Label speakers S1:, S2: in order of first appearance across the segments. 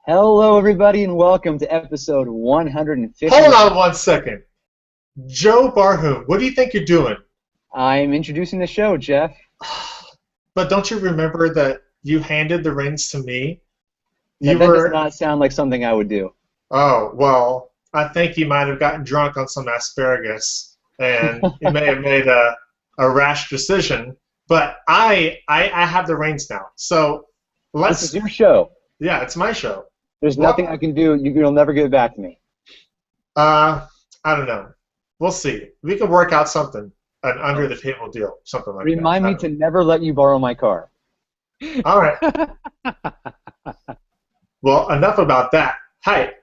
S1: Hello, everybody, and welcome to episode 150.
S2: Hold on 1 second. Joe Barhoom, what do you think you're doing?
S1: I'm introducing the show, Jeff.
S2: But don't you remember that you handed the reins to me?
S1: That does not sound like something I would do.
S2: Oh, well, I think you might have gotten drunk on some asparagus, and you may have made a rash decision. But I have the reins now. So
S1: This is your show.
S2: Yeah, it's my show.
S1: There's nothing I can do. You'll never give it back to me.
S2: I don't know. We'll see. We can work out something, an under-the-table deal, something like that.
S1: Remind me to never let you borrow my car.
S2: All right. Well, enough about that. Hi,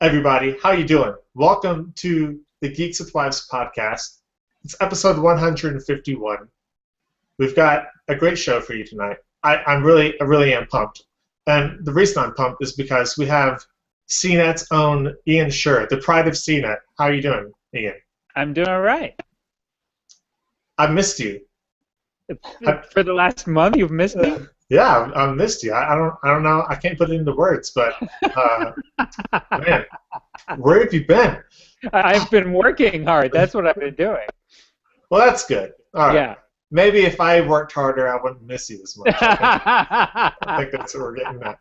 S2: everybody. How you doing? Welcome to the Geeks with Wives podcast. It's episode 151. We've got a great show for you tonight. I really am pumped. And the reason I'm pumped is because we have CNET's own Ian Scher, the pride of CNET. How are you doing, Ian?
S3: I'm doing all right.
S2: I missed you.
S3: For the last month, you've missed me?
S2: Yeah, I missed you. I don't know. I can't put it into words, but man, where have you been?
S3: I've been working hard. That's what I've been doing.
S2: Well, that's good. All right.
S3: Yeah.
S2: Maybe if I worked harder, I wouldn't miss you as much. I think that's what we're getting at.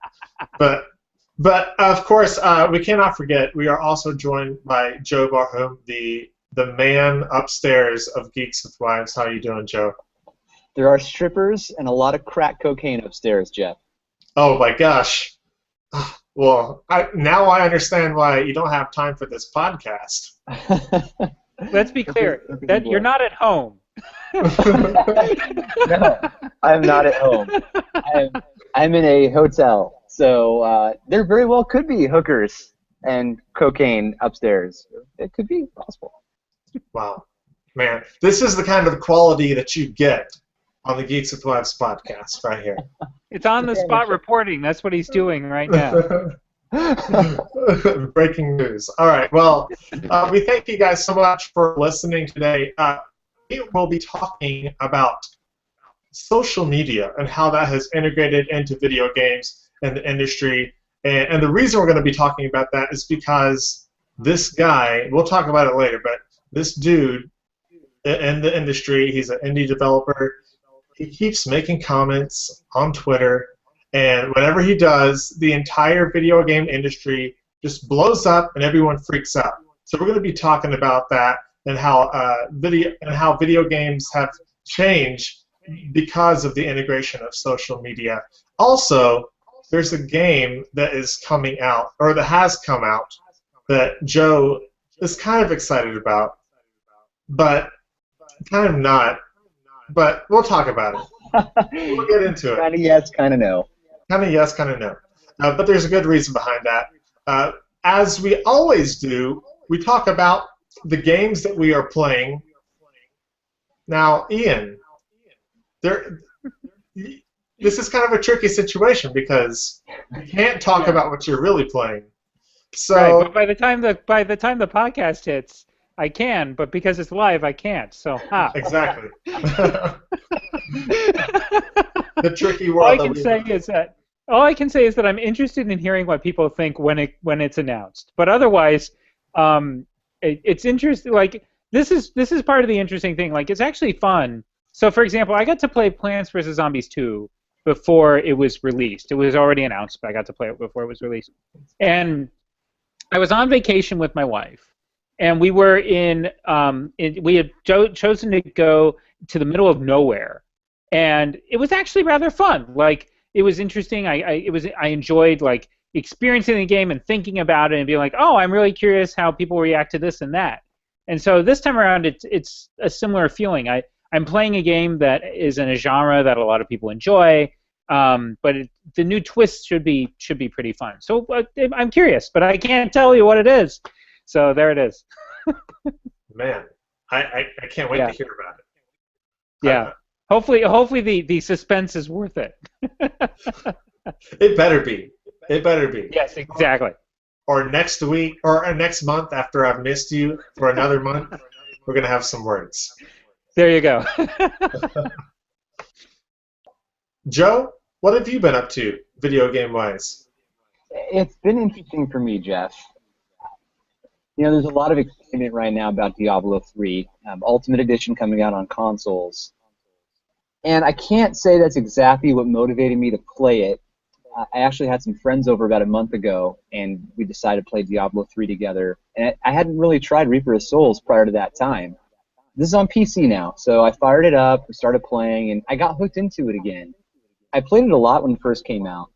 S2: But of course, we cannot forget, we are also joined by Joe Barhoom, the man upstairs of Geeks with Wives. How are you doing, Joe?
S1: There are strippers and a lot of crack cocaine upstairs, Jeff.
S2: Oh my gosh. Well, now I understand why you don't have time for this podcast.
S3: Let's be clear. That you're not at home.
S1: No, I'm not at home. I'm in a hotel, so there very well could be hookers and cocaine upstairs. It could be possible.
S2: Wow, man, this is the kind of quality that you get on the Geeks with Wives podcast right here.
S3: It's on the spot reporting. That's what he's doing right now.
S2: Breaking news. All right, well, we thank you guys so much for listening today. We will be talking about social media and how that has integrated into video games and the industry. And the reason we're going to be talking about that is because this guy, we'll talk about it later, but this dude in the industry, he's an indie developer. He keeps making comments on Twitter, and whenever he does, the entire video game industry just blows up and everyone freaks out. So we're going to be talking about that and how video games have changed because of the integration of social media. Also, there's a game that is coming out, or that has come out, that Joe is kind of excited about, but kind of not. But we'll talk about it. We'll get into it.
S1: Kind of yes, kind of no.
S2: Kind of yes, kind of no. But there's a good reason behind that. As we always do, we talk about the games that we are playing. Now, Ian, this is kind of a tricky situation because you can't talk about what you're really playing. So,
S3: right, but by the time the podcast hits, I can, but because it's live, I can't. So,
S2: exactly. The tricky world.
S3: All I can say is that I'm interested in hearing what people think when it's announced. But otherwise, it's interesting. Like this is part of the interesting thing. Like it's actually fun. So, for example, I got to play Plants vs. Zombies 2 before it was released. It was already announced, but I got to play it before it was released. And I was on vacation with my wife, and we were we had chosen to go to the middle of nowhere, and it was actually rather fun. Like it was interesting. I enjoyed like experiencing the game and thinking about it and being like, oh, I'm really curious how people react to this and that. And so this time around, it's a similar feeling. I'm playing a game that is in a genre that a lot of people enjoy, but the new twist should be pretty fun. So I'm curious, but I can't tell you what it is. So there it is.
S2: Man, I can't wait to hear about it.
S3: Yeah. Hopefully the suspense is worth it.
S2: It better be. It better be.
S3: Yes, exactly.
S2: Or next week, or next month after I've missed you for another month, we're going to have some words.
S3: There you go.
S2: Joe, what have you been up to, video game-wise?
S1: It's been interesting for me, Jeff. There's a lot of excitement right now about Diablo III, Ultimate Edition coming out on consoles. And I can't say that's exactly what motivated me to play it. I actually had some friends over about a month ago, and we decided to play Diablo 3 together. And I hadn't really tried Reaper of Souls prior to that time. This is on PC now, so I fired it up, started playing, and I got hooked into it again. I played it a lot when it first came out,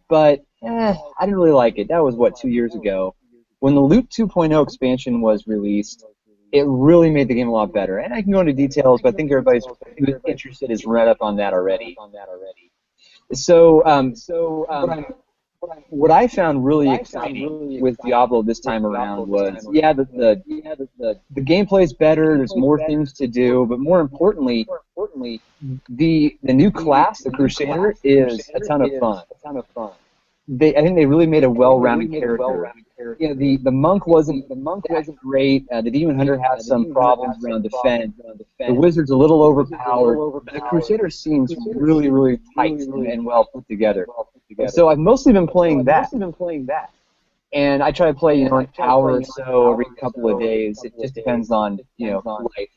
S1: but I didn't really like it. That was, 2 years ago. When the Loot 2.0 expansion was released, it really made the game a lot better. And I can go into details, but I think everybody's who's interested is read up on that already. So, what I found really exciting with Diablo this time around was, the gameplay is better. There's more things to do, but more importantly, the new class, the Crusader, is a ton of fun. I think they really made a well-rounded character. The monk wasn't great. The demon hunter has some problems around defense. The wizard's a little overpowered. But the Crusader seems really, really tight and well put together. So I've mostly been playing that. And I try to play, an hour or so every couple of days. It just depends on, life.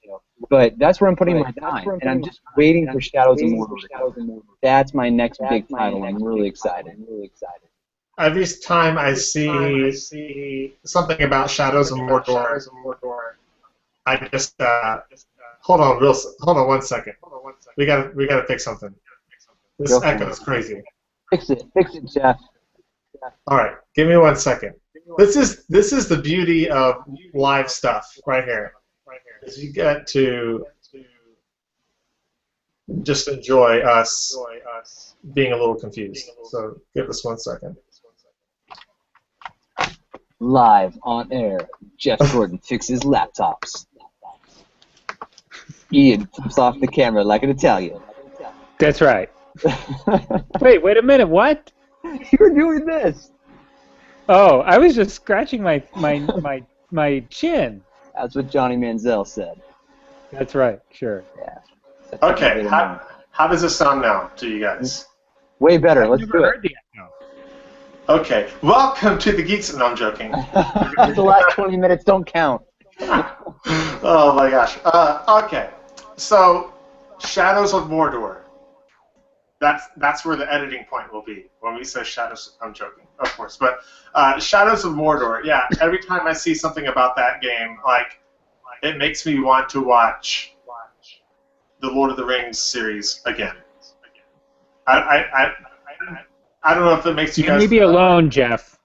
S1: But that's where I'm putting my time. And I'm just waiting for Shadows of Mordor. That's my next big title. I'm really excited.
S2: Every time I see something about Shadows of Mordor, I just hold on 1 second. We gotta fix something. This echo is crazy.
S1: Fix it, Jeff.
S2: All right, give me 1 second. This is the beauty of live stuff right here. Is you get to just enjoy us being a little confused. So give us 1 second.
S1: Live on air, Jeff Gordon fixes laptops. Ian flips off the camera like an Italian.
S3: That's right. Wait a minute, what?
S1: You were doing this.
S3: Oh, I was just scratching my chin.
S1: That's what Johnny Manziel said.
S3: That's right, sure.
S1: Yeah.
S2: Okay, how does this sound now to you guys?
S1: Way better, let's do it.
S2: Okay, welcome to the Geeks. No, I'm joking.
S1: The last 20 minutes don't count.
S2: Oh my gosh. Okay, so Shadows of Mordor. That's where the editing point will be when we say Shadows. I'm joking, of course, but Shadows of Mordor. Yeah, every time I see something about that game, it makes me want to watch the Lord of the Rings series again. I don't know if it makes you guys.
S3: Leave me alone, Jeff.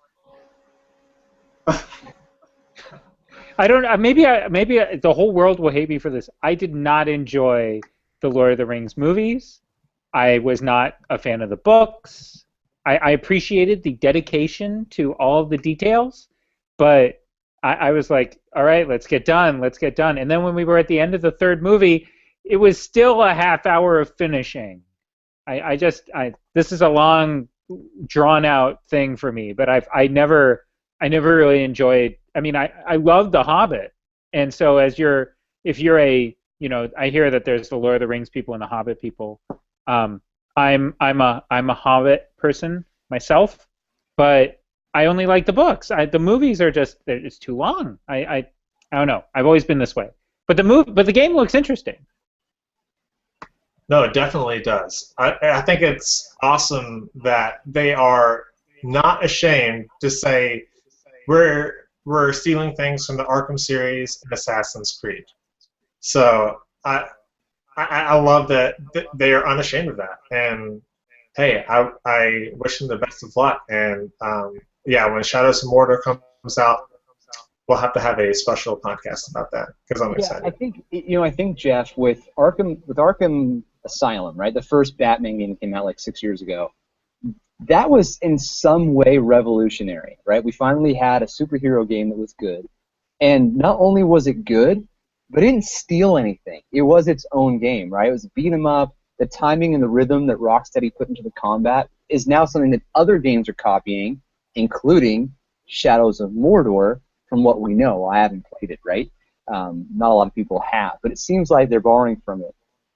S3: I don't. Maybe the whole world will hate me for this. I did not enjoy the Lord of the Rings movies. I was not a fan of the books. I appreciated the dedication to all of the details, but I was like, all right, let's get done. And then when we were at the end of the third movie, it was still a half hour of finishing. This is a long, drawn out thing for me, but I never really enjoyed. I mean, I love The Hobbit, and so if you're a, I hear that there's the Lord of the Rings people and the Hobbit people. I'm a Hobbit person myself, but I only like the books. The movies are it's too long. I don't know. I've always been this way, but the game looks interesting.
S2: No, it definitely does. I think it's awesome that they are not ashamed to say we're stealing things from the Arkham series and Assassin's Creed. So I love that they are unashamed of that. And hey, I wish them the best of luck. And when Shadows of Mordor comes out, we'll have to have a special podcast about that because I'm excited.
S1: I think Jeff, with Arkham Asylum, right? The first Batman game came out 6 years ago. That was in some way revolutionary, right? We finally had a superhero game that was good. And not only was it good, but it didn't steal anything. It was its own game, right? It was beat 'em up. The timing and the rhythm that Rocksteady put into the combat is now something that other games are copying, including Shadows of Mordor, from what we know. I haven't played it, right? Not a lot of people have, but it seems like they're borrowing from it.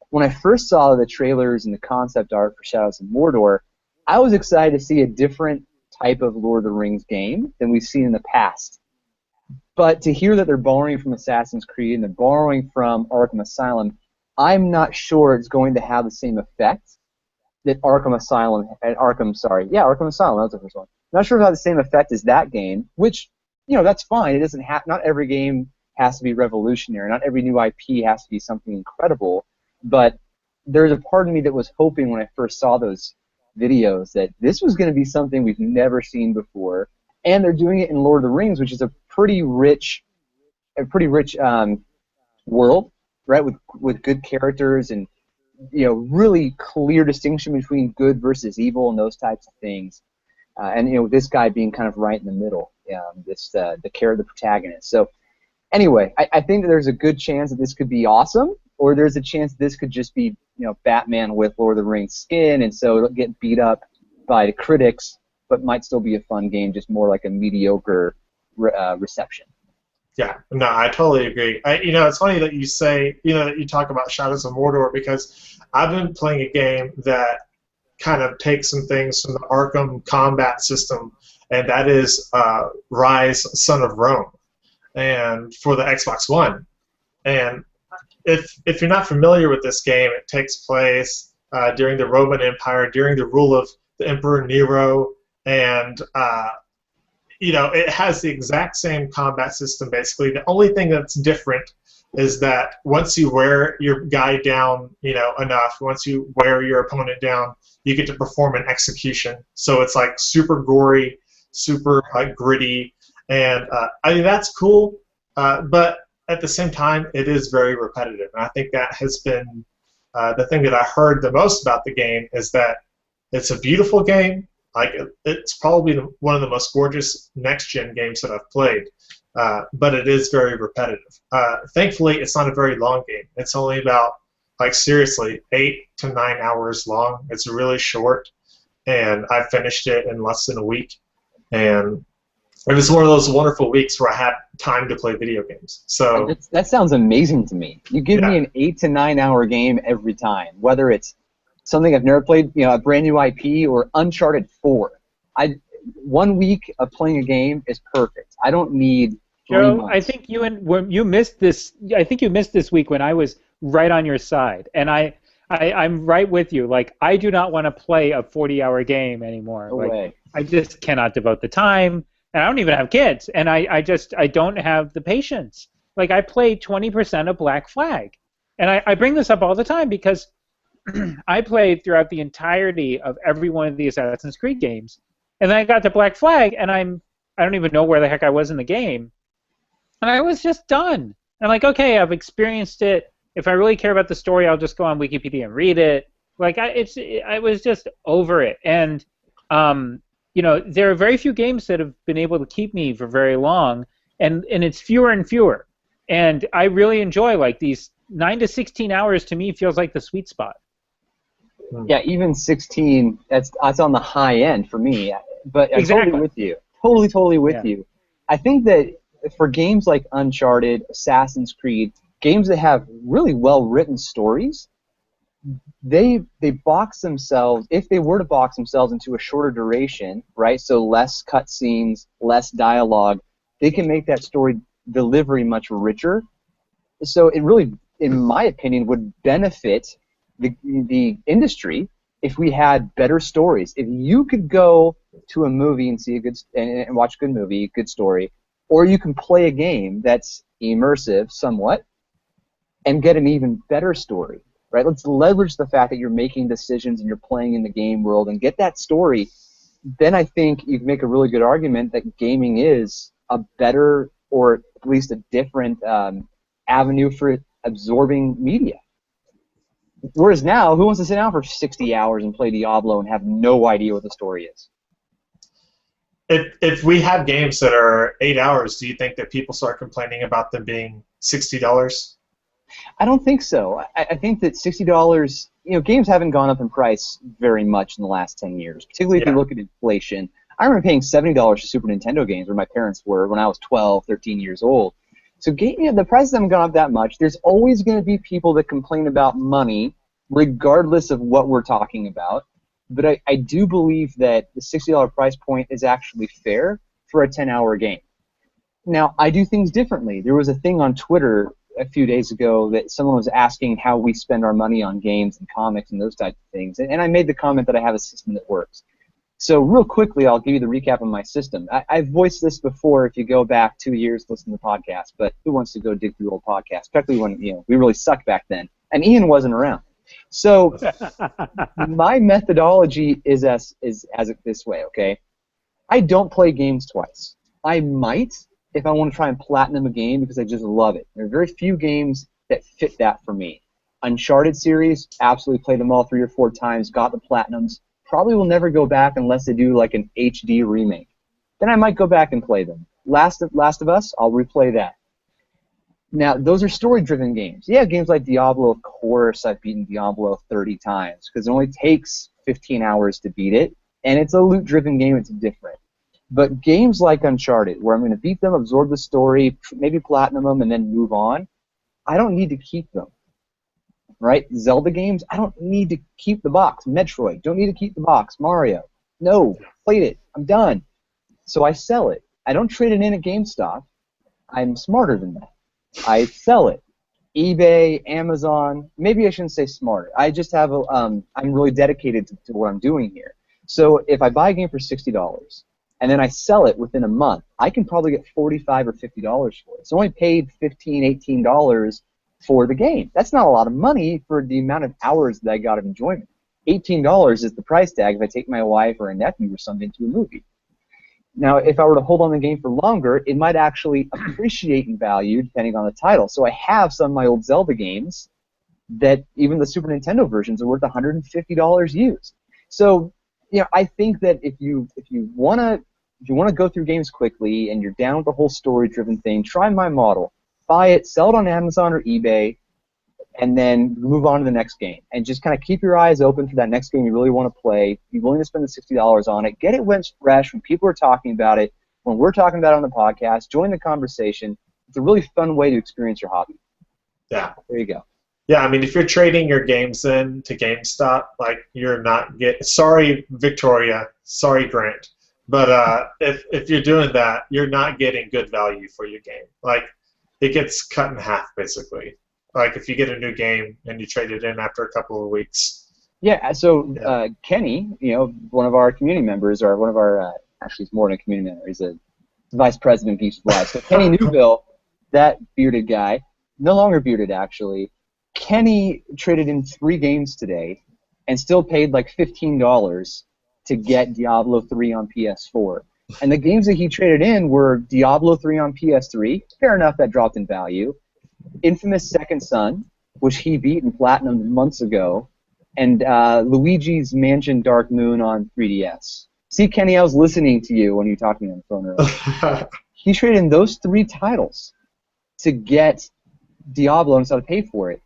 S1: When I first saw the trailers and the concept art for Shadows of Mordor, I was excited to see a different type of Lord of the Rings game than we've seen in the past. But to hear that they're borrowing from Assassin's Creed and they're borrowing from Arkham Asylum, I'm not sure it's going to have the same effect that Arkham Asylum, Arkham Asylum, that was the first one. I'm not sure if it had the same effect as that game, which, that's fine. It doesn't have, not every game has to be revolutionary. Not every new IP has to be something incredible. But there's a part of me that was hoping when I first saw those videos that this was going to be something we've never seen before. And they're doing it in Lord of the Rings, which is a pretty rich world, right? With good characters and really clear distinction between good versus evil and those types of things. And this guy being kind of right in the middle, the protagonist. So anyway, I think that there's a good chance that this could be awesome, or there's a chance that this could just be Batman with Lord of the Rings skin, and so it'll get beat up by the critics, but might still be a fun game, just more like a mediocre reception.
S2: Yeah, no, I totally agree. It's funny that you say, that you talk about Shadows of Mordor, because I've been playing a game that kind of takes some things from the Arkham combat system, and that is Rise, Son of Rome, and for the Xbox One. And if you're not familiar with this game, it takes place during the Roman Empire, during the rule of the Emperor Nero, and it has the exact same combat system, basically. The only thing that's different is that once you wear your guy down, enough, once you wear your opponent down, you get to perform an execution. So it's like super gory, super gritty, and I mean, that's cool, but at the same time, it is very repetitive. And I think that has been the thing that I heard the most about the game, is that it's a beautiful game. Like, it's probably one of the most gorgeous next-gen games that I've played, but it is very repetitive. Thankfully, it's not a very long game. It's only about, seriously, 8 to 9 hours long. It's really short, and I finished it in less than a week. And it was one of those wonderful weeks where I had time to play video games. So
S1: that sounds amazing to me. You give me an 8 to 9 hour game every time, whether it's something I've never played, a brand new IP, or Uncharted 4. 1 week of playing a game is perfect. I don't need 3
S3: Joe,
S1: months.
S3: I think you missed this. I think you missed this week when I was right on your side, and I'm right with you. I do not want to play a 40-hour game anymore.
S1: No way.
S3: I just cannot devote the time, and I don't even have kids, and I don't have the patience. I played 20% of Black Flag, and I bring this up all the time because I played throughout the entirety of every one of the Assassin's Creed games, and then I got to Black Flag, and I don't even know where the heck I was in the game, and I was just done. I'm like, okay, I've experienced it. If I really care about the story, I'll just go on Wikipedia and read it. I was just over it, and there are very few games that have been able to keep me for very long, and it's fewer and fewer, and I really enjoy these 9 to 16 hours. To me, feels like the sweet spot.
S1: Yeah, even 16, that's on the high end for me. But I'm totally with you. Totally with you. I think that for games like Uncharted, Assassin's Creed, games that have really well-written stories, they box themselves, if they were to box themselves into a shorter duration, right, so less cutscenes, less dialogue, they can make that story delivery much richer. So it really, in my opinion, would benefit the industry if we had better stories. If you could go to a movie and see and watch a good movie, good story, or you can play a game that's immersive somewhat and get an even better story, right? Let's leverage the fact that you're making decisions and you're playing in the game world and get that story. Then I think you can make a really good argument that gaming is a better, or at least a different avenue for absorbing media. Whereas now, who wants to sit down for 60 hours and play Diablo and have no idea what the story is?
S2: If we have games that are 8 hours, do you think that people start complaining about them being $60?
S1: I don't think so. I think that $60, games haven't gone up in price very much in the last 10 years, particularly if you look at inflation. I remember paying $70 for Super Nintendo games where my parents were when I was 12, 13 years old. So the prices haven't gone up that much. There's always going to be people that complain about money, regardless of what we're talking about. but I do believe that the $60 price point is actually fair for a 10-hour game. Now, I do things differently. There was a thing on Twitter a few days ago that someone was asking how we spend our money on games and comics and those types of things, and I made the comment that I have a system that works. So real quickly, I'll give you the recap of my system. I've voiced this before if you go back 2 years to listen to the podcast, but who wants to go dig through old podcasts, especially when we really sucked back then, and Ian wasn't around. So my methodology is this way, okay? I don't play games twice. I might if I want to try and platinum a game because I just love it. There are very few games that fit that for me. Uncharted series, absolutely played them all 3 or 4 times, got the platinums. Probably will never go back unless they do like an HD remake. Then I might go back and play them. Last of Us, I'll replay that. Now, those are story-driven games. Yeah, games like Diablo, of course, I've beaten Diablo 30 times because it only takes 15 hours to beat it, and it's a loot-driven game. It's different. But games like Uncharted, where I'm going to beat them, absorb the story, maybe platinum them, and then move on, I don't need to keep them. Right? Zelda games, I don't need to keep the box. Metroid, don't need to keep the box. Mario, no, played it. I'm done. So I sell it. I don't trade it in at GameStop. I'm smarter than that. I sell it. eBay, Amazon, maybe I shouldn't say smarter. I just have I'm really dedicated to what I'm doing here. So if I buy a game for $60 and then I sell it within a month, I can probably get $45 or $50 for it. So I only paid $15, $18 for the game. That's not a lot of money for the amount of hours that I got of enjoyment. $18 is the price tag if I take my wife or a nephew or something to a movie. Now, if I were to hold on the game for longer, it might actually appreciate in value depending on the title. So I have some of my old Zelda games that even the Super Nintendo versions are worth $150 used. So, I think that if you want to go through games quickly and you're down with the whole story-driven thing, try my model. Buy it, sell it on Amazon or eBay, and then move on to the next game. And just kind of keep your eyes open for that next game you really want to play. Be willing to spend the $60 on it. Get it when it's fresh, when people are talking about it, when we're talking about it on the podcast. Join the conversation. It's a really fun way to experience your hobby.
S2: Yeah.
S1: There you go.
S2: Yeah, I mean, if you're trading your games in to GameStop, you're not getting... Sorry, Victoria. Sorry, Grant. But if you're doing that, you're not getting good value for your game. It gets cut in half, basically. If you get a new game and you trade it in after a couple of weeks.
S1: Yeah, so Kenny, one of our community members, or one of our, actually he's more than a community member, he's a vice president of Geeks Live. So Kenny Newville, that bearded guy, no longer bearded actually, Kenny traded in 3 games today and still paid like $15 to get Diablo 3 on PS4. And the games that he traded in were Diablo 3 on PS3, fair enough, that dropped in value, Infamous Second Son, which he beat in Platinum months ago, and Luigi's Mansion Dark Moon on 3DS. See, Kenny, I was listening to you when you were talking on the phone earlier. He traded in those 3 titles to get Diablo instead of pay for it.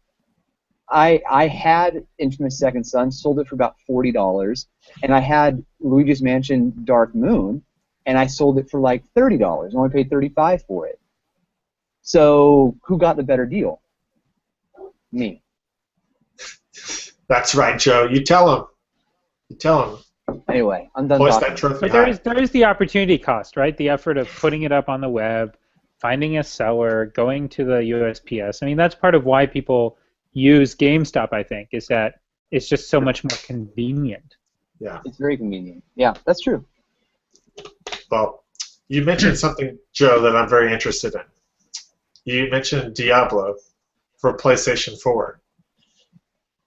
S1: I had Infamous Second Son, sold it for about $40, and I had Luigi's Mansion Dark Moon, and I sold it for like $30. I only paid $35 for it. So who got the better deal? Me.
S2: That's right, Joe. You tell him. You tell him.
S1: Anyway, I'm done
S2: Voice
S1: talking.
S2: that trophy
S3: But there is the opportunity cost, right? The effort of putting it up on the web, finding a seller, going to the USPS. I mean, that's part of why people use GameStop, I think, is that it's just so much more convenient.
S2: Yeah.
S1: It's very convenient. Yeah, that's true.
S2: Well, you mentioned something, Joe, that I'm very interested in. You mentioned Diablo for PlayStation 4.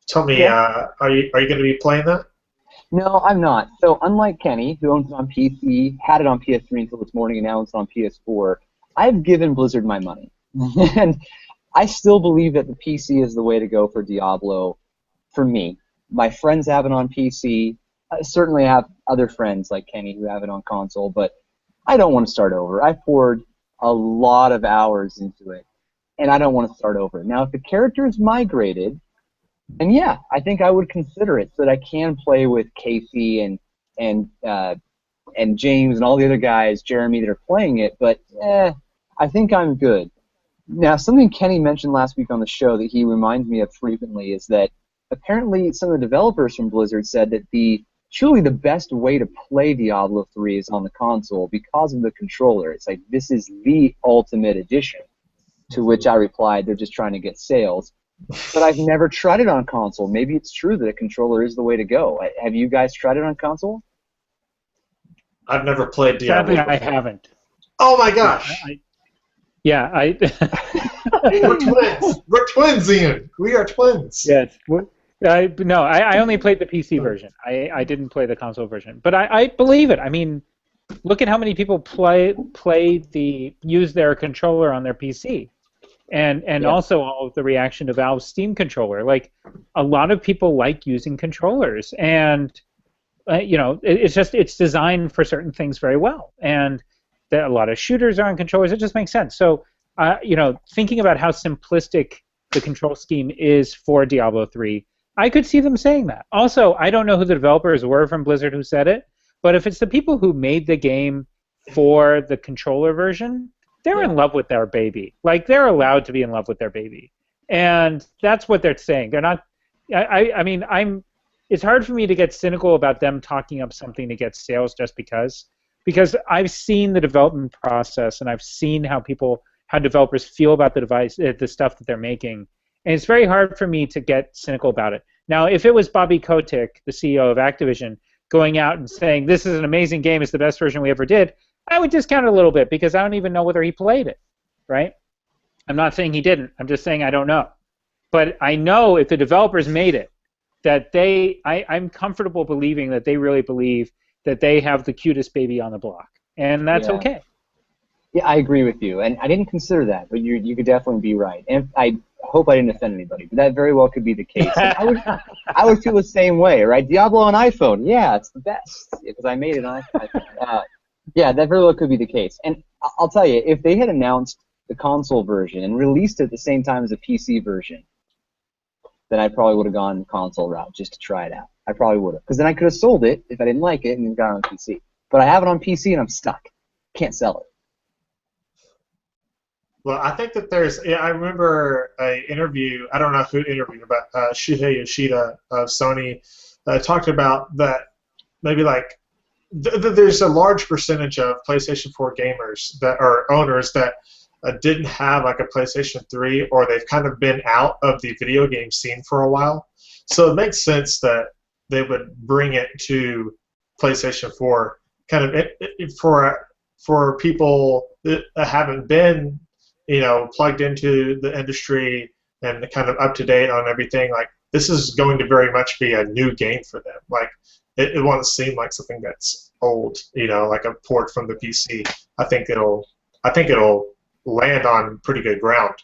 S2: Tell me, are you going to be playing that?
S1: No, I'm not. So unlike Kenny, who owns it on PC, had it on PS3 until this morning, and now it's on PS4, I've given Blizzard my money. And I still believe that the PC is the way to go for Diablo for me. My friends have it on PC. I certainly have other friends like Kenny who have it on console, but I don't want to start over. I poured a lot of hours into it, and I don't want to start over. Now, if the character is migrated, then yeah, I think I would consider it so that I can play with Casey and James and all the other guys, Jeremy, that are playing it, but I think I'm good. Now, something Kenny mentioned last week on the show that he reminds me of frequently is that apparently some of the developers from Blizzard said that the truly the best way to play Diablo 3 is on the console because of the controller. It's like, this is the ultimate edition. To which I replied, they're just trying to get sales. But I've never tried it on console. Maybe it's true that a controller is the way to go. Have you guys tried it on console?
S2: I've never played Diablo.
S3: Sadly, I haven't.
S2: Oh my gosh!
S3: I
S2: We're twins. We're twins, Ian. We are twins.
S3: Yes. No, I only played the PC version. I didn't play the console version. But I believe it. I mean, look at how many people use their controller on their PC. And also all of the reaction to Valve's Steam controller. Like, a lot of people like using controllers. And, it's designed for certain things very well. And a lot of shooters are on controllers. It just makes sense. So, thinking about how simplistic the control scheme is for Diablo 3, I could see them saying that. Also, I don't know who the developers were from Blizzard who said it, but if it's the people who made the game for the controller version, they're in love with their baby. Like, they're allowed to be in love with their baby. And that's what they're saying. They're not... It's hard for me to get cynical about them talking up something to get sales just because I've seen the development process and I've seen how developers feel about the device, the stuff that they're making. And it's very hard for me to get cynical about it. Now, if it was Bobby Kotick, the CEO of Activision, going out and saying, this is an amazing game, it's the best version we ever did, I would discount it a little bit because I don't even know whether he played it, right? I'm not saying he didn't. I'm just saying I don't know. But I know if the developers made it, that I'm comfortable believing that they really believe that they have the cutest baby on the block. And that's okay.
S1: Yeah, I agree with you. And I didn't consider that, but you could definitely be right. And I hope I didn't offend anybody, but that very well could be the case. I would feel the same way, right? Diablo on iPhone, yeah, it's the best because I made it on iPhone. Yeah, that very well could be the case. And I'll tell you, if they had announced the console version and released it at the same time as the PC version, then I probably would have gone the console route just to try it out. I probably would have. Because then I could have sold it if I didn't like it and then got it on PC. But I have it on PC and I'm stuck. Can't sell it.
S2: Well, I think that I remember an interview, I don't know who interviewed, but Shuhei Yoshida of Sony talked about that maybe like there's a large percentage of PlayStation 4 gamers that are owners that didn't have like a PlayStation 3 or they've kind of been out of the video game scene for a while. So it makes sense that they would bring it to PlayStation 4 kind of for people that haven't been plugged into the industry and kind of up to date on everything. Like, this is going to very much be a new game for them. Like, it won't seem like something that's old, like a port from the PC. I think it'll land on pretty good ground.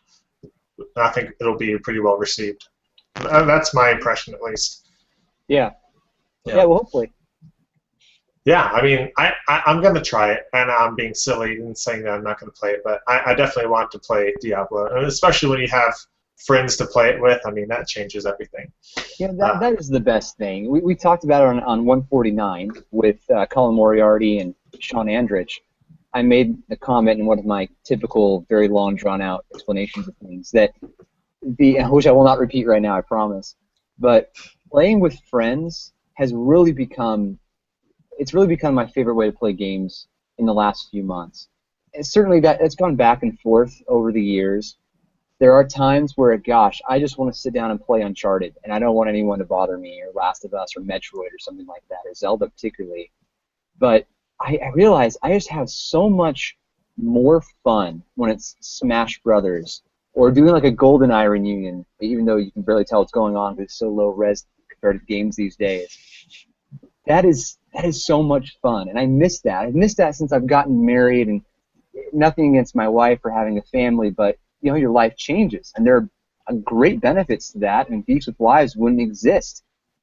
S2: I think it'll be pretty well received. That's my impression, at least.
S1: Yeah, well, hopefully.
S2: Yeah, I mean, I'm going to try it, and I'm being silly in saying that I'm not going to play it, but I definitely want to play Diablo, and especially when you have friends to play it with. I mean, that changes everything.
S1: Yeah, that is the best thing. We talked about it on 149 with Colin Moriarty and Sean Andrich. I made a comment in one of my typical, very long, drawn-out explanations of things which I will not repeat right now, I promise. But playing with friends has really become my favorite way to play games in the last few months. And certainly it's gone back and forth over the years. There are times where, gosh, I just want to sit down and play Uncharted, and I don't want anyone to bother me, or Last of Us, or Metroid, or something like that, or Zelda particularly. But I realize I just have so much more fun when it's Smash Brothers, or doing like a GoldenEye reunion, even though you can barely tell what's going on because it's so low res compared to games these days. That is so much fun, and I miss that. I've missed that since I've gotten married, and nothing against my wife or having a family, but your life changes, and there are great benefits to that, and Beefs with Wives wouldn't exist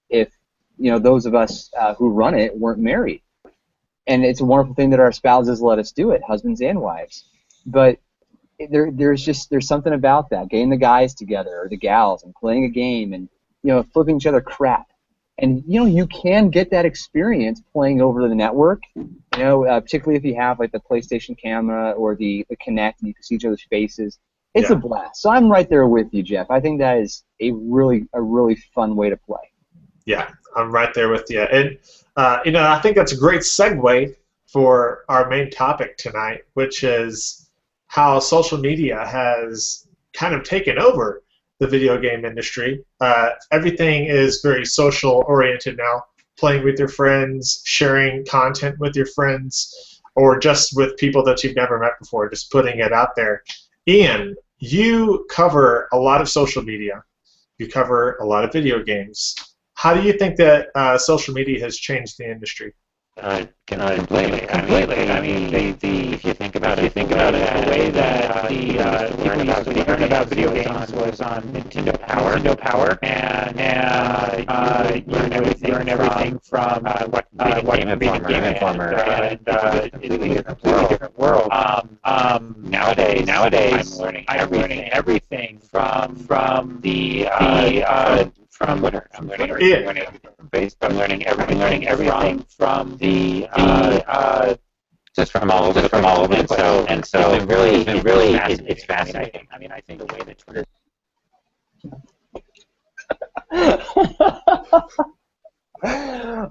S1: if those of us who run it weren't married. And it's a wonderful thing that our spouses let us do it, husbands and wives. But there's something about that, getting the guys together or the gals and playing a game and flipping each other crap. And you can get that experience playing over the network, particularly if you have like the PlayStation camera or the Kinect and you can see each other's faces. It's a blast. So I'm right there with you, Jeff. I think that is a really fun way to play.
S2: Yeah, I'm right there with you. And, I think that's a great segue for our main topic tonight, which is how social media has kind of taken over the video game industry. Everything is very social oriented now, playing with your friends, sharing content with your friends, or just with people that you've never met before, just putting it out there. Ian, you cover a lot of social media. You cover a lot of video games. How do you think that social media has changed the industry?
S4: Completely. I mean, if you think about it, the way that the people used to learn about video games was on Nintendo Power, and you learn everything from what Game Informer, and completely different world. Nowadays, I'm learning everything from the from Twitter. I'm learning everything from Facebook. I'm learning everything from the just from all over the place. And so it really it's fascinating. I mean, I think the way that Twitter.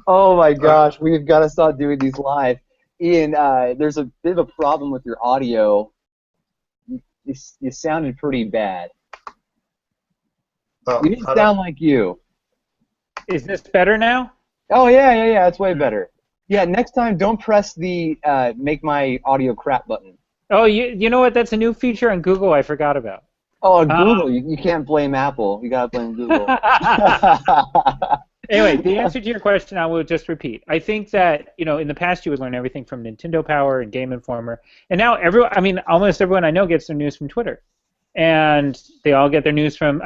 S1: Oh my gosh, we've got to stop doing these live. Ian, there's a bit of a problem with your audio. You sounded pretty bad.
S2: Oh,
S1: You didn't sound like you.
S3: Is this better now?
S1: Oh, yeah, it's way better. Yeah, next time don't press the make my audio crap button.
S3: Oh, you know what? That's a new feature on Google I forgot about.
S1: Oh, on Google, you can't blame Apple. You got to blame Google.
S3: Anyway, the answer to your question I will just repeat. I think that, in the past you would learn everything from Nintendo Power and Game Informer, and now almost everyone I know gets their news from Twitter. And they all get their news from,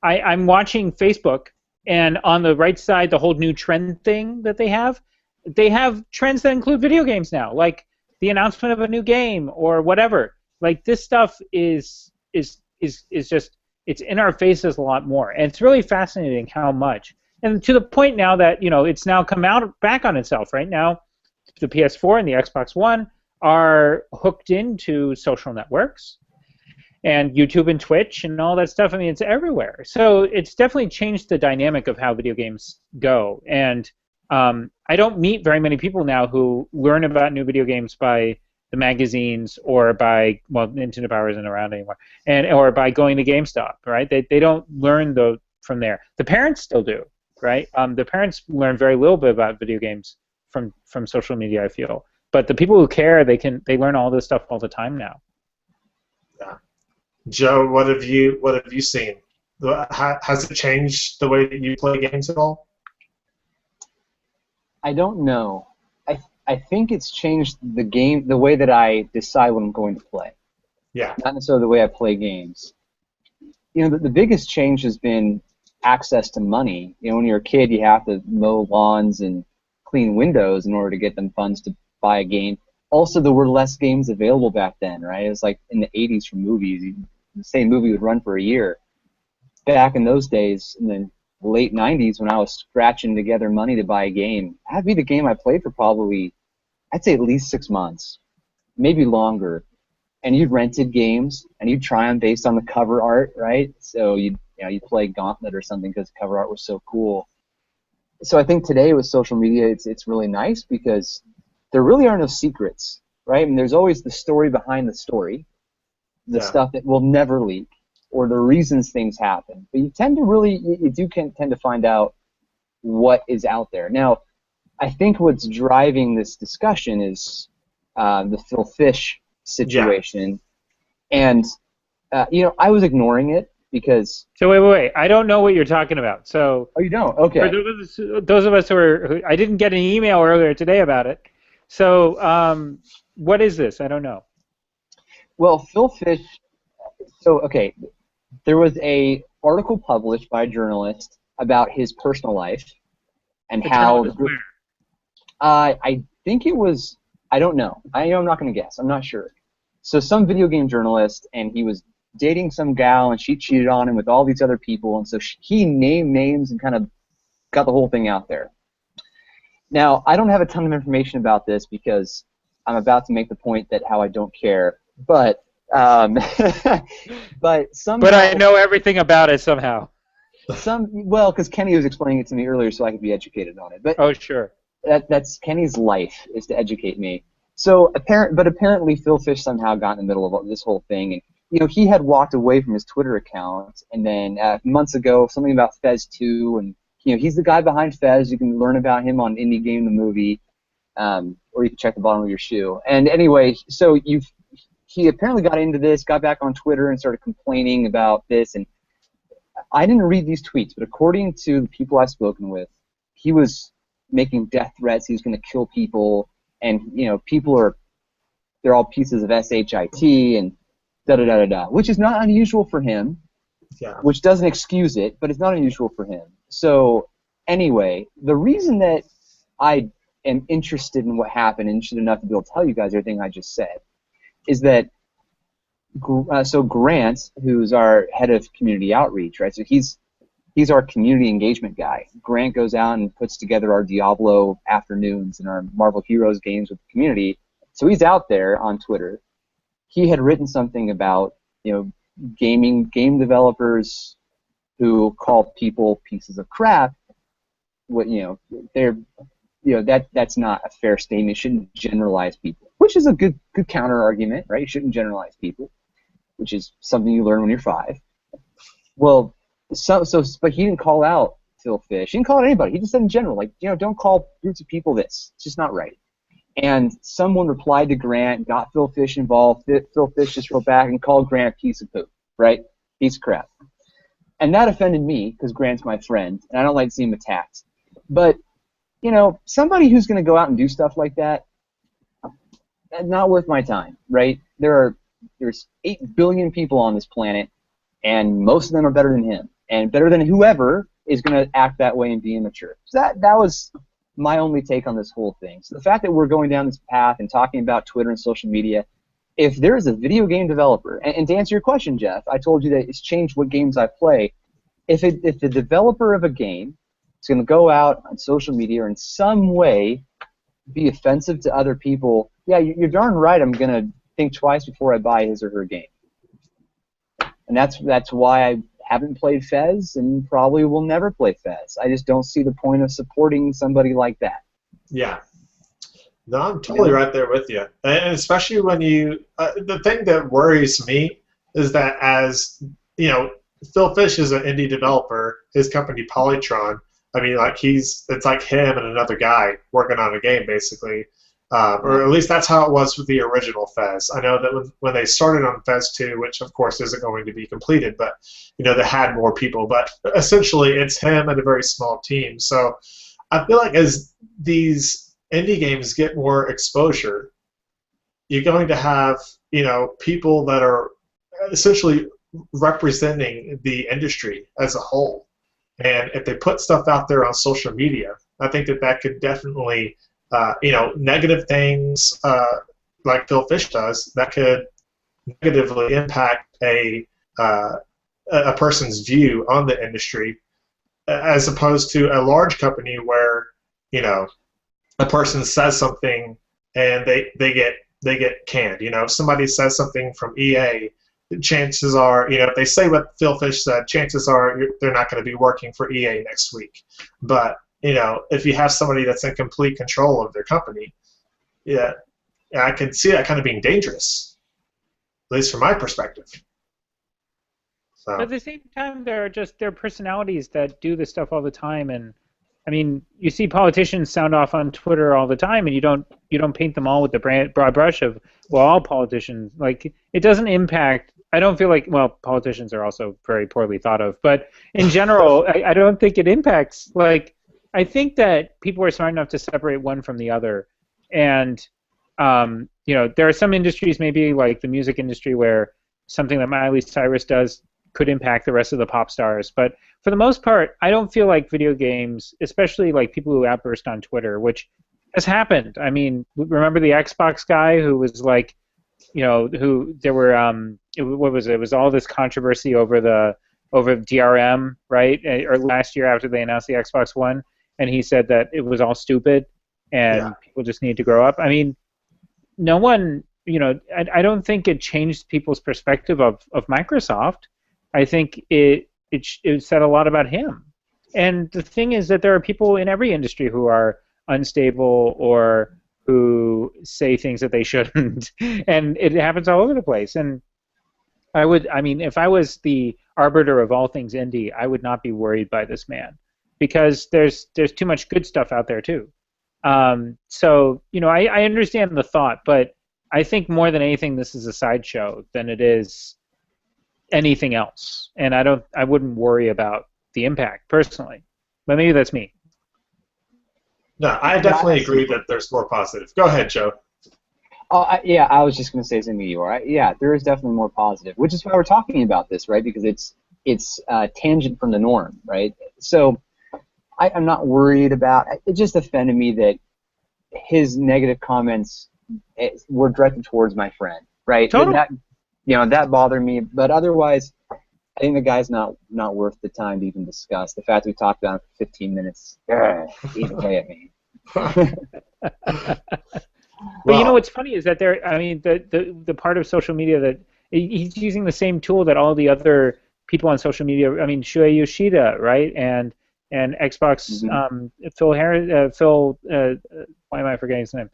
S3: I'm watching Facebook, and on the right side, the whole new trend thing that they have trends that include video games now, like the announcement of a new game or whatever. Like, this stuff is just, it's in our faces a lot more, and it's really fascinating how much. And to the point now that it's now come out back on itself. Right now, the PS4 and the Xbox One are hooked into social networks. And YouTube and Twitch and all that stuff, it's everywhere. So it's definitely changed the dynamic of how video games go. And I don't meet very many people now who learn about new video games by the magazines or by, Nintendo Power isn't around anymore, or by going to GameStop, right? They don't learn from there. The parents still do, right? The parents learn very little bit about video games from social media, I feel. But the people who care, they learn all this stuff all the time now.
S2: Yeah. Joe, what have you seen? Has it changed the way that you play games at all?
S1: I don't know. I think it's changed the way that I decide what I'm going to play.
S2: Yeah.
S1: Not necessarily the way I play games. The biggest change has been access to money. When you're a kid, you have to mow lawns and clean windows in order to get them funds to buy a game. Also, there were less games available back then, right? It was like in the 80s for movies. The same movie would run for a year. Back in those days, in the late 90s, when I was scratching together money to buy a game, that'd be the game I played for probably, I'd say at least 6 months, maybe longer. And you rented games, and you'd try them based on the cover art, right? So you'd play Gauntlet or something because the cover art was so cool. So I think today with social media, it's really nice because there really are no secrets, right? There's always the story behind the story, the stuff that will never leak, or the reasons things happen. But you tend to find out what is out there. Now, I think what's driving this discussion is the Phil Fish situation, and I was ignoring it because.
S3: So wait! I don't know what you're talking about. So.
S1: Oh, you don't? Okay.
S3: For those of us who I didn't get an email earlier today about it. So, what is this? I don't know.
S1: Well, Phil Fish. So, okay, there was a article published by a journalist about his personal life and how. I think it was. I don't know. I'm not going to guess. I'm not sure. So, some video game journalist, and he was dating some gal, and she cheated on him with all these other people, and so he named names and kind of got the whole thing out there. Now, I don't have a ton of information about this because I'm about to make the point that how I don't care, but but
S3: I know everything about it somehow.
S1: Well, because Kenny was explaining it to me earlier, so I could be educated on it. But
S3: Oh, sure.
S1: that's Kenny's life, is to educate me. So apparently Phil Fish somehow got in the middle of this whole thing, and he had walked away from his Twitter account, and then months ago something about Fez 2, and he's the guy behind Fez. You can learn about him on Indie Game the Movie, or you can check the bottom of your shoe. And anyway, so he apparently got into this, got back on Twitter, and started complaining about this. And I didn't read these tweets, but according to the people I've spoken with, he was making death threats. He was going to kill people, and they're all pieces of shit and da da da da da, which is not unusual for him.
S2: Yeah.
S1: Which doesn't excuse it, but it's not unusual for him. So anyway, the reason that I am interested in what happened, and interested enough to be able to tell you guys everything I just said, is that so Grant, who's our head of community outreach, right? So he's our community engagement guy. Grant goes out and puts together our Diablo afternoons and our Marvel Heroes games with the community. So he's out there on Twitter. He had written something about game developers who call people pieces of crap. That's not a fair statement. You shouldn't generalize people, which is a good counter argument, right? You shouldn't generalize people, which is something you learn when you're 5. Well, but he didn't call out Phil Fish. He didn't call out anybody. He just said in general, don't call groups of people this. It's just not right. And someone replied to Grant, got Phil Fish involved. Phil Fish just wrote back and called Grant a piece of poop, right? Piece of crap. And that offended me because Grant's my friend, and I don't like to see him attacked. But, somebody who's going to go out and do stuff like that, not worth my time, right? There's 8 billion people on this planet, and most of them are better than him, and better than whoever is going to act that way and be immature. So that was my only take on this whole thing. So the fact that we're going down this path and talking about Twitter and social media, if there is a video game developer, and to answer your question, Jeff, I told you that it's changed what games I play. If the developer of a game is going to go out on social media or in some way be offensive to other people, yeah, you're darn right I'm going to think twice before I buy his or her game. And that's why I haven't played Fez and probably will never play Fez. I just don't see the point of supporting somebody like that.
S2: Yeah. No, I'm totally right there with you. And especially when the thing that worries me is that as, Phil Fish is an indie developer, his company Polytron, it's like him and another guy working on a game basically. Or at least that's how it was with the original Fez. I know that when they started on Fez 2, which of course isn't going to be completed, but they had more people. But essentially, it's him and a very small team. So I feel like as these indie games get more exposure, you're going to have people that are essentially representing the industry as a whole. And if they put stuff out there on social media, I think that could definitely negative things like Phil Fish does, that could negatively impact a person's view on the industry, as opposed to a large company where a person says something and they get canned. If somebody says something from EA, chances are, if they say what Phil Fish said, chances are they're not going to be working for EA next week. But if you have somebody that's in complete control of their company, yeah, I can see that kind of being dangerous, at least from my perspective. So.
S3: But at the same time, there are personalities that do this stuff all the time, and you see politicians sound off on Twitter all the time, and you don't paint them all with the broad brush of all politicians. It doesn't impact. I don't feel like politicians are also very poorly thought of, but in general, I don't think it impacts I think that people are smart enough to separate one from the other, and there are some industries, maybe like the music industry, where something that Miley Cyrus does could impact the rest of the pop stars. But for the most part, I don't feel like video games, especially people who outburst on Twitter, which has happened. Remember the Xbox guy who was who there were what was it? It was all this controversy over DRM, right? Or last year after they announced the Xbox One. And he said that it was all stupid and people just need to grow up. No one, I don't think it changed people's perspective of Microsoft. I think it it said a lot about him. And the thing is that there are people in every industry who are unstable or who say things that they shouldn't, and it happens all over the place. And I mean, if I was the arbiter of all things indie, I would not be worried by this man, because there's too much good stuff out there too. So I understand the thought, but I think more than anything, this is a sideshow than it is anything else, and I wouldn't worry about the impact personally, but maybe that's me.
S2: No, I definitely agree that there's more positive. Go ahead, Joe.
S1: Yeah, I was just going to say something to you. Right? Yeah, there is definitely more positive, which is why we're talking about this, right? Because it's tangent from the norm, right? So I'm not worried about it. It just offended me that his negative comments were directed towards my friend, right?
S3: Totally.
S1: That bothered me, but otherwise, I think the guy's not worth the time to even discuss. The fact we talked about him for 15 minutes, ate away at me.
S3: But what's funny is that the part of social media that he's using the same tool that all the other people on social media. I mean, Shuei Yoshida, right, and Xbox, Phil. Why am I forgetting his name?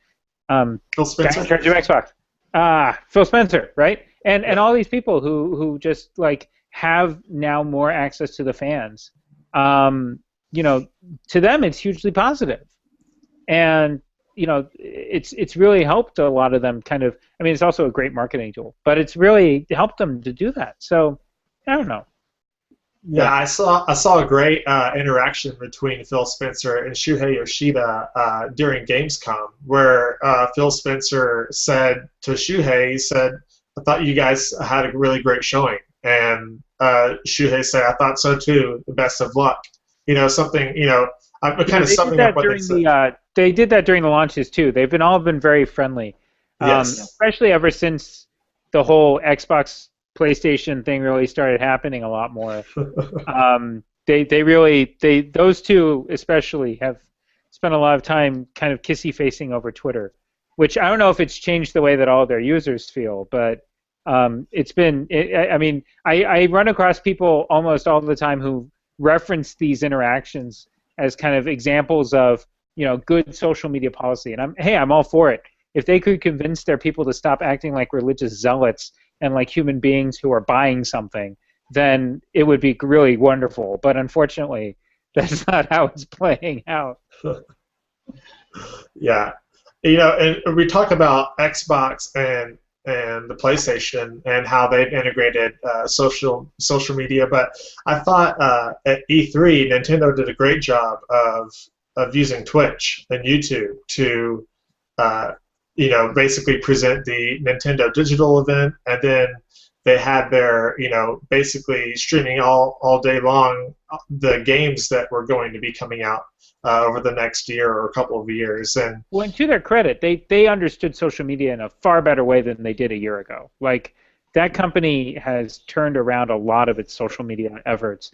S2: Phil Spencer.
S3: Guy in charge of Xbox. Phil Spencer, right? And all these people who just like have now more access to the fans. To them it's hugely positive, and it's really helped a lot of them kind of. I mean, it's also a great marketing tool, but it's really helped them to do that. So I don't know.
S2: Yeah, I saw a great interaction between Phil Spencer and Shuhei Yoshida during Gamescom, where Phil Spencer said to Shuhei, he said, "I thought you guys had a really great showing," and Shuhei said, "I thought so too. The best of luck." Something. I'm kind of summing up what they said.
S3: They did that during the launches too. They've all been very friendly,
S2: yes.
S3: Especially ever since the whole Xbox PlayStation thing really started happening a lot more. Those two especially have spent a lot of time kind of kissy-facing over Twitter, which I don't know if it's changed the way that all of their users feel, but it's been. I run across people almost all the time who reference these interactions as kind of examples of good social media policy, and I'm all for it. If they could convince their people to stop acting like religious zealots and like human beings who are buying something, then it would be really wonderful. But unfortunately, that's not how it's playing out.
S2: Yeah, and we talk about Xbox and the PlayStation and how they've integrated social media, but I thought at E3, Nintendo did a great job of using Twitch and YouTube to basically present the Nintendo digital event, and then they had their, basically streaming all day long the games that were going to be coming out over the next year or a couple of years. And
S3: to their credit, they understood social media in a far better way than they did a year ago. Like, that company has turned around a lot of its social media efforts.